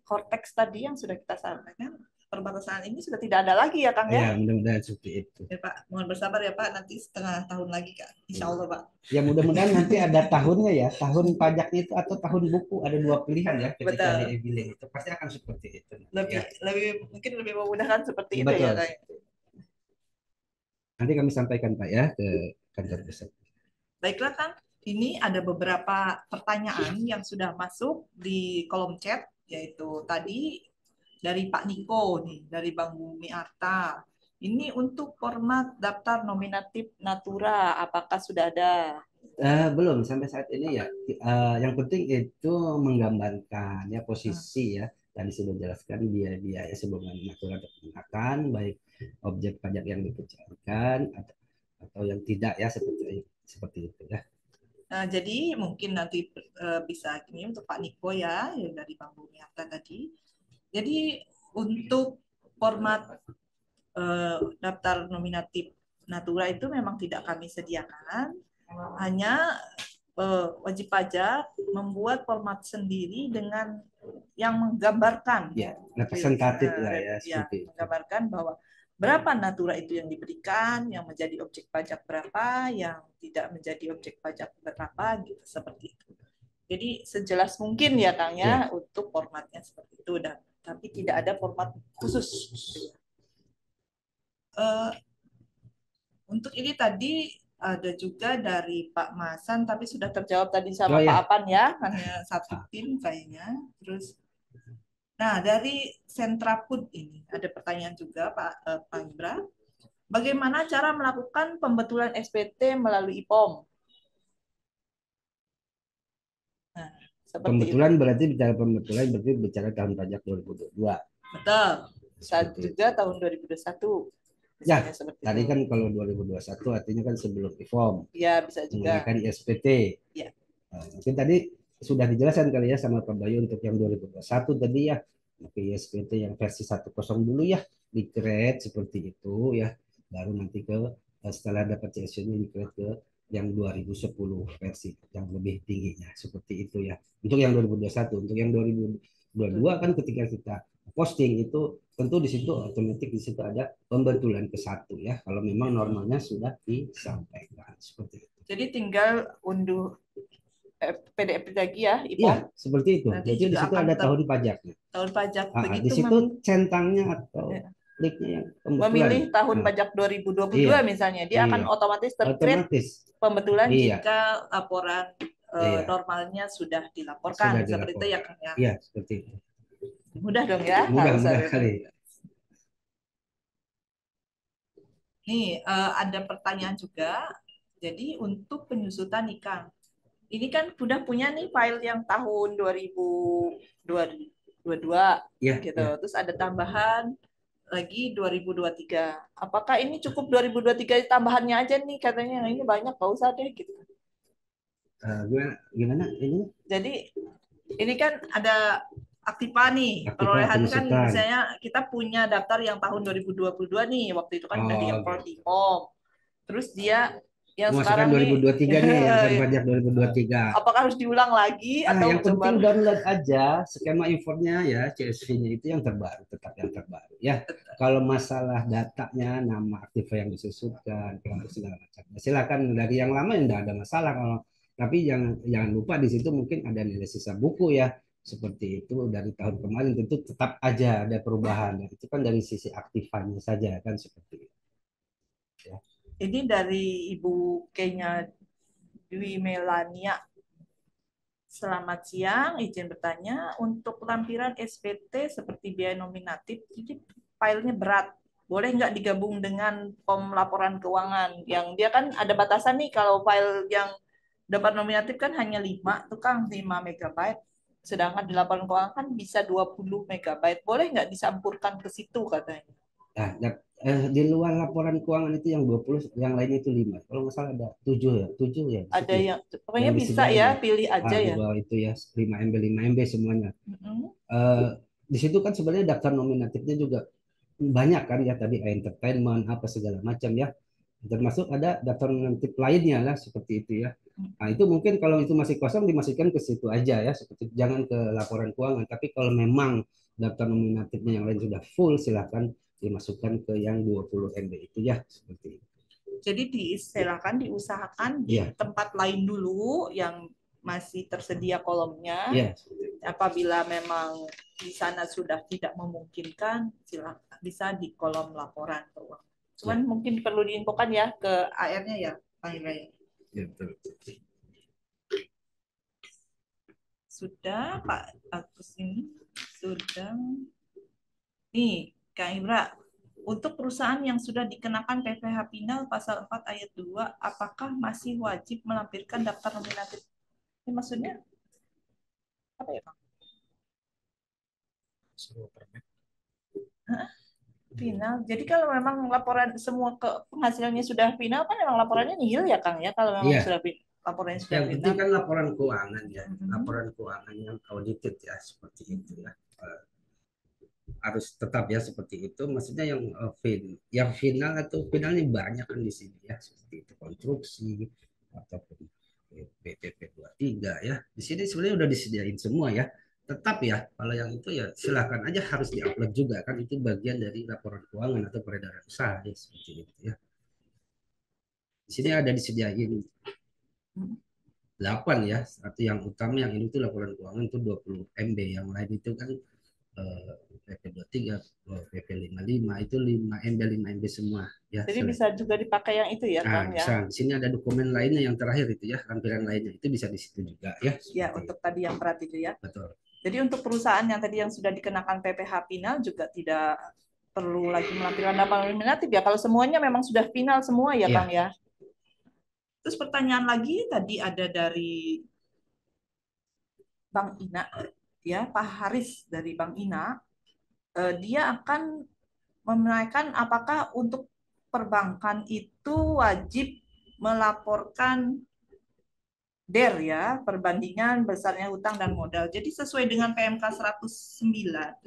Cortex tadi yang sudah kita sampaikan, perbatasan ini sudah tidak ada lagi ya Kang ya? Ya, mudah-mudahan seperti itu. Ya Pak, mohon bersabar ya Pak, nanti setengah tahun lagi Kak, Insya Allah Pak. Ya mudah-mudahan nanti ada tahunnya ya, tahun pajaknya itu atau tahun buku, ada dua pilihan ya ketika di e-billing itu pasti akan seperti itu. Mungkin lebih memudahkan seperti itu Betul. ya Kak. Nanti kami sampaikan Pak ya ke kantor pusat. Baiklah Kang, ini ada beberapa pertanyaan yang sudah masuk di kolom chat, yaitu tadi dari Pak Niko nih, dari Bang Bumi Arta. Ini untuk format daftar nominatif Natura, apakah sudah ada? Belum sampai saat ini ya. Yang penting itu menggambarkan ya posisi ya. Tadi sudah jelaskan biaya sebelum Natura digunakan, baik objek pajak yang dipercayakan atau yang tidak ya seperti itu ya. Nah, jadi mungkin nanti bisa ini untuk Pak Niko ya, yang dari Bang Bumi Arta tadi. Jadi untuk format daftar nominatif Natura itu memang tidak kami sediakan, hanya wajib pajak membuat format sendiri dengan yang menggambarkan representatif lah ya, menggambarkan bahwa berapa Natura itu yang diberikan, yang menjadi objek pajak berapa, yang tidak menjadi objek pajak berapa, gitu seperti itu. Jadi sejelas mungkin ya Kang ya untuk formatnya seperti itu, dan tapi tidak ada format khusus. Untuk ini tadi ada juga dari Pak Masan, tapi sudah terjawab tadi sama Pak Apan ya, hanya satu tim kayaknya. Terus, nah dari Sentra Food ini ada pertanyaan juga Pak Indra. Bagaimana cara melakukan pembetulan SPT melalui IPOM? Nah, pembetulan itu. Berarti bicara tahun pajak 2022. Betul. Saat juga tahun 2021. Ya, tadi kan kalau 2021 artinya kan sebelum IFOM. Ya, bisa juga. Menggunakan SPT. Ya. Mungkin tadi sudah dijelaskan kali ya sama Pak Bayu untuk yang 2021 tadi ya. Pakai SPT yang versi 10 dulu ya, di-create seperti itu ya. Baru nanti setelah dapat CSU-nya di-create ke yang 2010 versi yang lebih tingginya seperti itu ya. Untuk yang 2021, untuk yang 2022 kan ketika kita posting itu tentu di situ otomatis di situ ada pembetulan ke 1 ya. Kalau memang normalnya sudah disampaikan seperti itu. Jadi tinggal unduh PDF lagi ya, IPOM. Iya, seperti itu. Nanti jadi di situ ada tahun pajaknya. Tahun pajak begitu. Di situ centangnya atau kliknya yang memilih tahun pajak 2022 misalnya, dia akan otomatis tercreate pembetulan jika laporan normalnya sudah dilaporkan. Sudah Seperti itu ya Kang ya. Iya, seperti itu. Mudah dong ya. Mudah Harus kali. Nih, ada pertanyaan juga. Jadi untuk penyusutan nih Kang, ini kan udah punya nih file yang tahun 2022 Ya, gitu. ya. Terus ada tambahan lagi 2023. Apakah ini cukup 2023 tambahannya aja nih katanya? Ini banyak, nggak usah deh gitu. Gimana ini? Jadi ini kan ada aktiva nih, Aktiva perolehan kan penyusutan. misalnya kita punya daftar yang tahun 2022 nih, waktu itu kan udah di-upload gitu. di HOM. Terus dia yang Masukan sekarang 2023 nih, yang pajak 2023. apakah harus diulang lagi atau Yang coba penting download aja skema informnya ya, CSV-nya itu yang terbaru, tetap yang terbaru ya. Kalau masalah datanya, nama aktiva yang disusutkan, kelompok segala macamnya, silakan dari yang lama yang tidak ada masalah. Kalau tapi jangan lupa di situ mungkin ada nilai sisa buku ya, seperti itu dari tahun kemarin tentu tetap aja ada perubahan. Dan itu kan dari sisi aktifanya saja kan seperti itu. Ya. Ini dari Ibu Kenya Dwi Melania. Selamat siang, izin bertanya. Untuk lampiran SPT seperti biaya nominatif, ini filenya berat. Boleh nggak digabung dengan POM laporan keuangan? Yang dia kan ada batasan nih, kalau file yang dapat nominatif kan hanya 5, tuh Kang, 5 MB. Sedangkan di laporan keuangan kan bisa 20 MB. Boleh nggak disampurkan ke situ katanya? Nah, di luar laporan keuangan itu yang 20, yang lainnya itu 5. Kalau nggak salah ada 7 ya. 7 ya. Ada yang pokoknya bisa ya, pilih aja di ya. bawah itu ya 5 MB semuanya. Di situ kan sebenarnya daftar nominatifnya juga banyak kan ya, tadi entertainment apa segala macam ya. Termasuk ada daftar nominatif lainnya lah seperti itu ya. Nah, itu mungkin kalau itu masih kosong dimasukkan ke situ aja ya, seperti jangan ke laporan keuangan. Tapi kalau memang daftar nominatifnya yang lain sudah full, silakan dimasukkan ke yang 20 MB itu ya, seperti itu. Jadi silakan diusahakan di tempat lain dulu yang masih tersedia kolomnya. Apabila memang di sana sudah tidak memungkinkan, silakan bisa di kolom laporan keuangan. Cuman mungkin perlu diinfokan ya ke AR-nya ya, Pak Ibrahim. Ya, betul. Sudah, Pak Agus ini sudah. Nih, Kak Ibra, untuk perusahaan yang sudah dikenakan PPh Final pasal 4 ayat 2, apakah masih wajib melampirkan daftar nominatif? Ini maksudnya apa ya, Bang? Final. Jadi kalau memang laporan semua ke penghasilannya sudah final kan memang laporannya nihil ya, Kang ya, kalau memang sudah laporannya sudah yang final. penting kan laporan keuangan ya, laporan keuangan yang audited ya, seperti itu ya. Harus tetap ya seperti itu, maksudnya yang final atau finalnya banyak kan di sini ya, seperti itu konstruksi ataupun BPP 23 ya. Di sini sebenarnya udah disediain semua ya. Tetap ya, kalau yang itu ya silahkan aja, harus diupload juga kan, itu bagian dari laporan keuangan atau peredaran usaha ya, seperti itu ya. Di sini ada disediain 8 ya, satu yang utama, yang ini tuh laporan keuangan itu 20 MB, yang lain itu kan PP 23, PP 55 itu 5 MB semua ya. Jadi bisa juga dipakai yang itu ya, Kang ya. Bisa. Di sini ada dokumen lainnya yang terakhir itu ya, lampiran lainnya itu bisa di situ juga ya. Ya, untuk tadi yang berat itu ya. Betul. Jadi untuk perusahaan yang tadi yang sudah dikenakan PPh final juga tidak perlu lagi melampirkan laporan nominatif ya, kalau semuanya memang sudah final semua ya, Kang ya. Terus pertanyaan lagi tadi ada dari Bang Ina ya, Pak Haris dari Bang Ina. Dia akan menanyakan apakah untuk perbankan itu wajib melaporkan DER ya, perbandingan besarnya utang dan modal. Jadi sesuai dengan PMK 169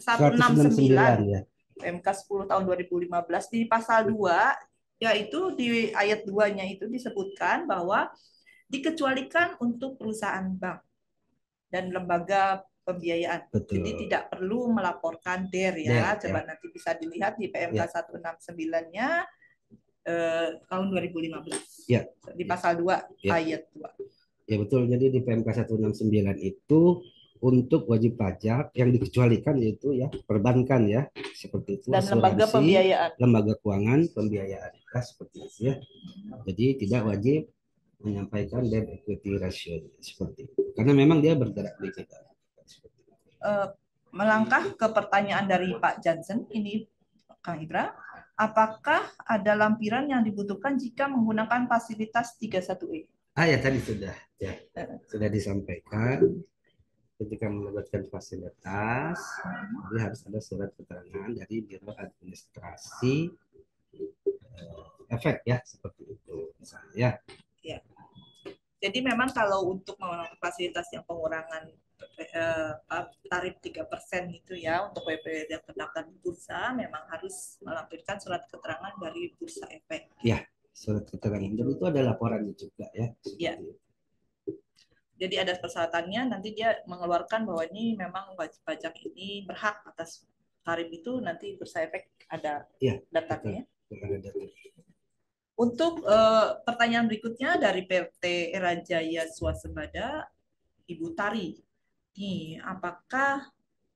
ya. PMK 10 tahun 2015 di pasal 2, yaitu di ayat 2-nya itu disebutkan bahwa dikecualikan untuk perusahaan bank dan lembaga pembiayaan. Betul. Jadi tidak perlu melaporkan DER ya. Coba nanti bisa dilihat di PMK 169-nya tahun 2015. Ya. Di pasal 2 ayat 2. Ya betul, jadi di PMK 169 itu untuk wajib pajak yang dikecualikan yaitu ya perbankan ya, seperti itu, dan lembaga pembiayaan, lembaga keuangan pembiayaan ya, seperti itu ya. Jadi tidak wajib menyampaikan debt equity ratio seperti itu. Karena memang dia bergerak di kita. Melangkah ke pertanyaan dari Pak Johnson, ini Kang Ibra, apakah ada lampiran yang dibutuhkan jika menggunakan fasilitas 31E? Ya tadi sudah disampaikan ketika mendapatkan fasilitas, dia harus ada surat keterangan dari Biro Administrasi Efek ya seperti itu misalnya. Ya. Jadi memang kalau untuk fasilitas yang pengurangan tarif 3% itu ya untuk WP yang terdaftar di bursa memang harus melampirkan surat keterangan dari Bursa Efek. Ya, surat keterangan dan itu ada laporannya juga ya. Iya. Jadi ada persyaratannya, nanti dia mengeluarkan bahwa ini memang wajib pajak ini berhak atas tarif itu, nanti Bursa Efek ada daftarnya. Untuk pertanyaan berikutnya dari PT Era Jaya Swasembada, Ibu Tari. Nih, apakah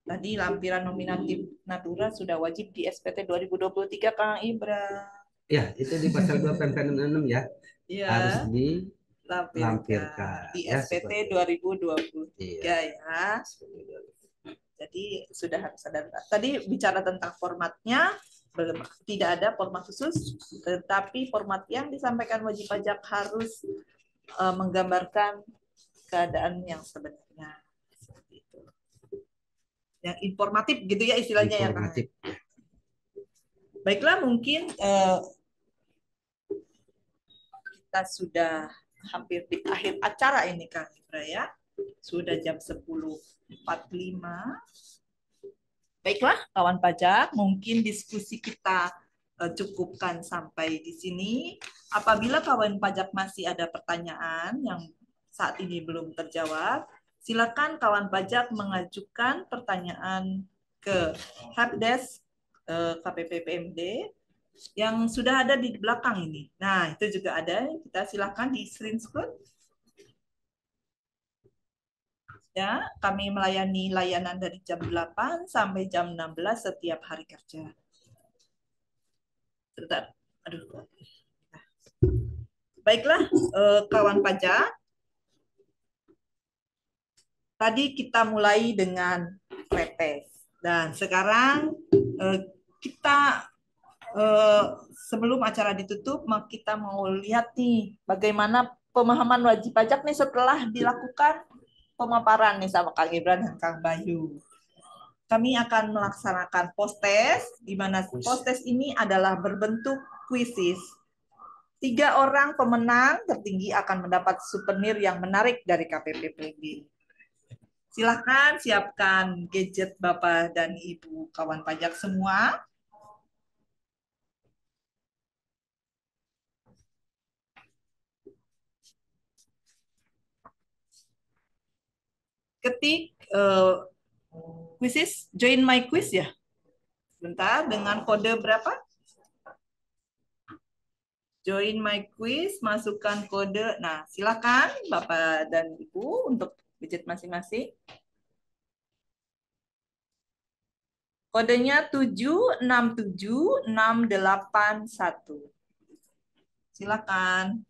tadi lampiran nominatif natura sudah wajib di SPT 2023, Kang Ibra? Ya, itu di pasal 2 PMK 66 ya. Ya. Harus dilampirkan di ya, SPT 2023 ya. Jadi sudah harus ada. Tadi bicara tentang formatnya, belum, tidak ada format khusus, tetapi format yang disampaikan wajib pajak harus menggambarkan keadaan yang sebenarnya. Seperti itu. Yang informatif gitu ya istilahnya informatif. Ya Kang. Baiklah, mungkin kita sudah hampir di akhir acara ini Kang Ibra ya. Sudah jam 10.45. Baiklah, kawan pajak, mungkin diskusi kita cukupkan sampai di sini. Apabila kawan pajak masih ada pertanyaan yang saat ini belum terjawab, silakan kawan pajak mengajukan pertanyaan ke helpdesk KPP PMD yang sudah ada di belakang ini. Nah, itu juga ada. Kita silakan di screenshot. Ya, kami melayani layanan dari jam 8 sampai jam 16 setiap hari kerja. Bentar. Aduh. Baiklah, kawan pajak. Tadi kita mulai dengan pretest. Dan sekarang kita sebelum acara ditutup, kita mau lihat nih bagaimana pemahaman wajib pajak nih setelah dilakukan pemaparan nih sama Kang Ibran dan Kang Bayu. Kami akan melaksanakan post-test, di mana post-test ini adalah berbentuk kuisis. 3 orang pemenang tertinggi akan mendapat souvenir yang menarik dari KPP PB. Silakan siapkan gadget Bapak dan Ibu kawan pajak semua. Ketik quizzes, join my quiz ya. Sebentar, dengan kode berapa? Join my quiz, masukkan kode. Nah, silakan Bapak dan Ibu untuk gadget masing-masing. Kodenya 767681. Silakan.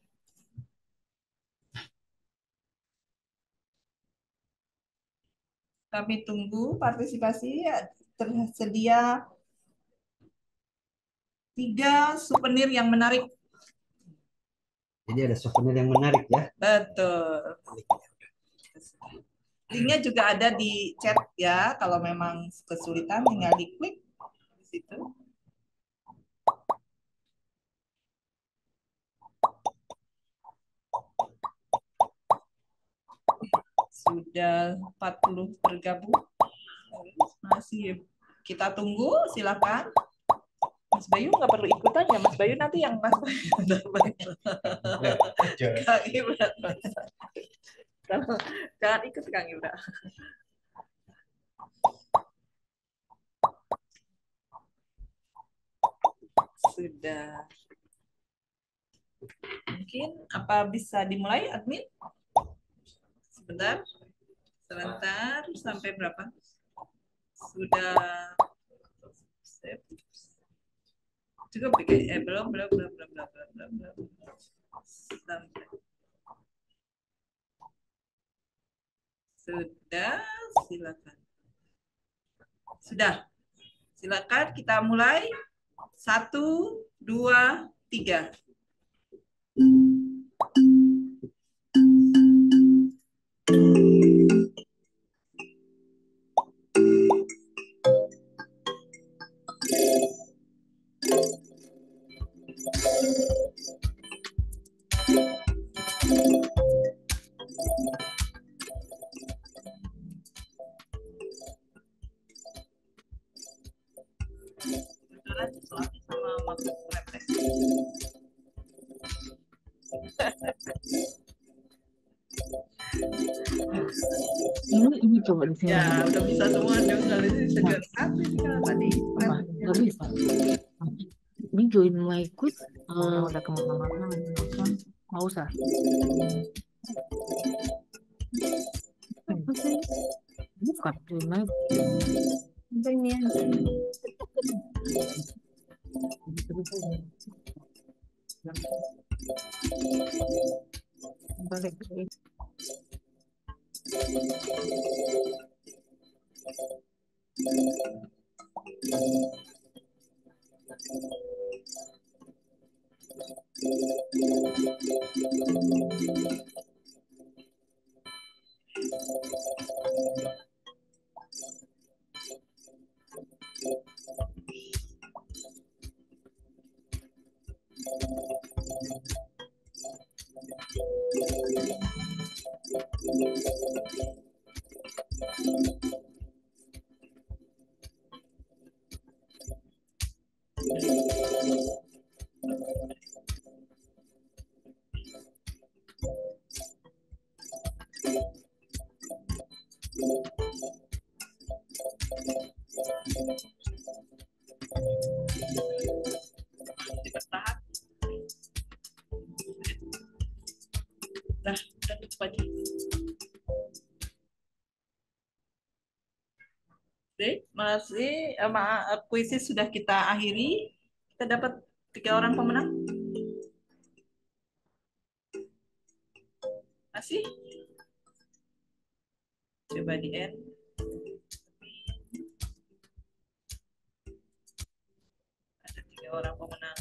Kami tunggu partisipasi. Tersedia 3 souvenir yang menarik. Jadi ada souvenir yang menarik ya. Betul. Linknya juga ada di chat ya. Kalau memang kesulitan tinggal diklik di situ. Sudah 40 tergabung. Masih kita tunggu, silakan. Mas Bayu nggak perlu ikutan ya, Mas Bayu nanti yang Mas Bayu. Kang Ibra. Jangan ikut Kang Ibra. Sudah. Mungkin apa bisa dimulai, admin? Sebentar. Sampai berapa? Sudah. Cukup belum. Sampai. Sudah, silakan. Sudah. Silakan kita mulai. 1, 2, 3. Ini coba di sini. Ya, udah bisa semua dong. Kalau ini segera satu kalau tadi. Nggak bisa. Ini join my quiz. Udah kemana-mana. Nggak usah. Apa sih? Bukan join my. Ini aja. Balik. Nah, udah tutup aja. Oke, masih kuisnya sudah kita akhiri. Kita dapat 3 orang pemenang. Masih? Coba di end. Ada 3 orang pemenang.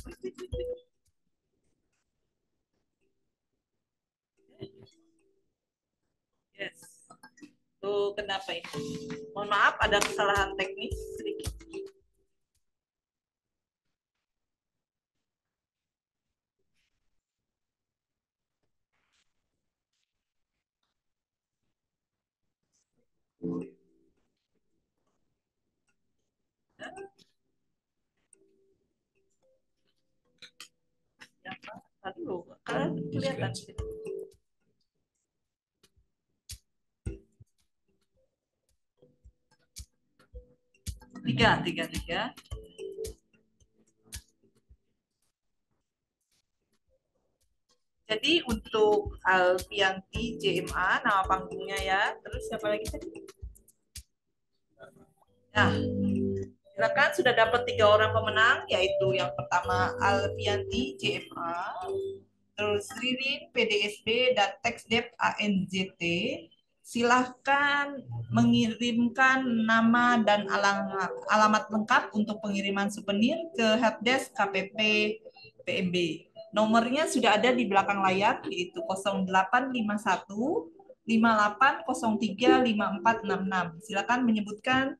Yes. Tuh, kenapa ini? Mohon maaf, ada kesalahan teknis sedikit. Aduh, kalian kelihatan sih. Tiga. Jadi untuk Alfianti JMA, nama panggungnya ya. Terus siapa lagi tadi? Nah, silakan sudah dapat 3 orang pemenang, yaitu yang pertama Alfianti JMA, terus Ririn PDSB dan TextDev ANJT. Silahkan mengirimkan nama dan alamat lengkap untuk pengiriman souvenir ke helpdesk KPP PMB. Nomornya sudah ada di belakang layar, yaitu 0851 5803 5466. Silakan menyebutkan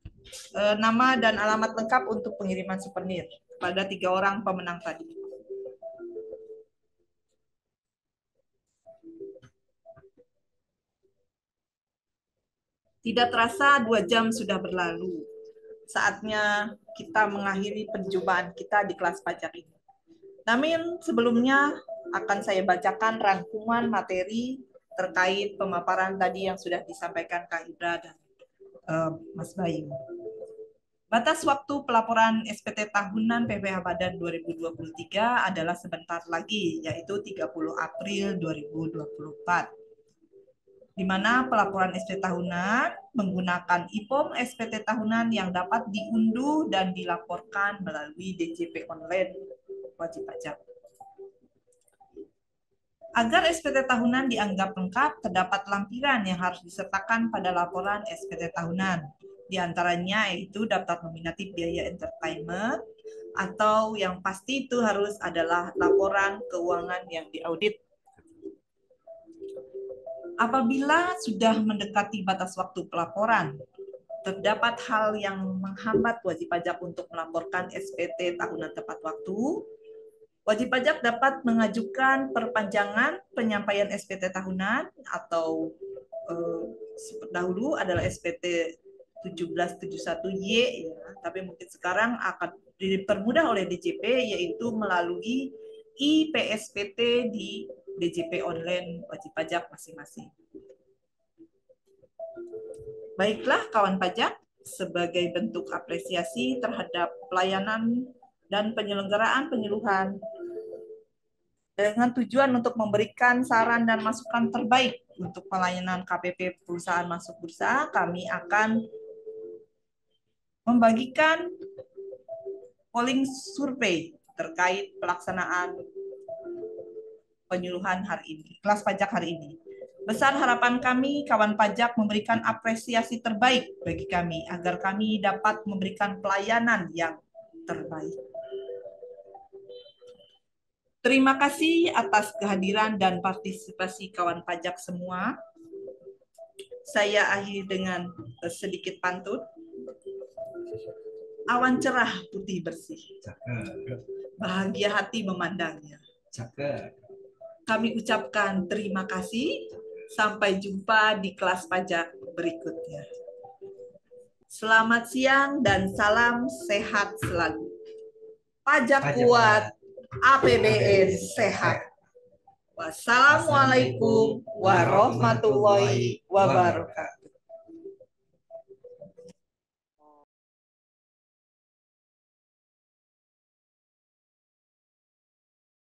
nama dan alamat lengkap untuk pengiriman souvenir pada 3 orang pemenang tadi. Tidak terasa 2 jam sudah berlalu. Saatnya kita mengakhiri perjumpaan kita di kelas pajak ini. Namun sebelumnya akan saya bacakan rangkuman materi terkait pemaparan tadi yang sudah disampaikan Kak Ibra dan Mas Bayu. Batas waktu pelaporan SPT tahunan PPh Badan 2023 adalah sebentar lagi, yaitu 30 April 2024. Di mana pelaporan SPT tahunan menggunakan IPOM SPT tahunan yang dapat diunduh dan dilaporkan melalui DJP online wajib pajak. Agar SPT tahunan dianggap lengkap, terdapat lampiran yang harus disertakan pada laporan SPT tahunan. Di antaranya yaitu daftar nominatif biaya entertainment, atau yang pasti itu harus adalah laporan keuangan yang diaudit. Apabila sudah mendekati batas waktu pelaporan, terdapat hal yang menghambat wajib pajak untuk melaporkan SPT tahunan tepat waktu, wajib pajak dapat mengajukan perpanjangan penyampaian SPT tahunan atau dahulu adalah SPT 1771Y, ya, tapi mungkin sekarang akan dipermudah oleh DJP, yaitu melalui IPSPT di DJP online wajib pajak masing-masing. Baiklah kawan pajak, sebagai bentuk apresiasi terhadap pelayanan dan penyelenggaraan penyuluhan dengan tujuan untuk memberikan saran dan masukan terbaik untuk pelayanan KPP perusahaan masuk bursa, kami akan membagikan polling survei terkait pelaksanaan penyuluhan hari ini, kelas pajak hari ini. Besar harapan kami, kawan pajak memberikan apresiasi terbaik bagi kami, agar kami dapat memberikan pelayanan yang terbaik. Terima kasih atas kehadiran dan partisipasi kawan pajak semua. Saya akhiri dengan sedikit pantun. Awan cerah putih bersih, bahagia hati memandangnya. Kami ucapkan terima kasih. Sampai jumpa di kelas pajak berikutnya. Selamat siang dan salam sehat selalu. Pajak kuat, APBN sehat. Wassalamualaikum warahmatullahi wabarakatuh.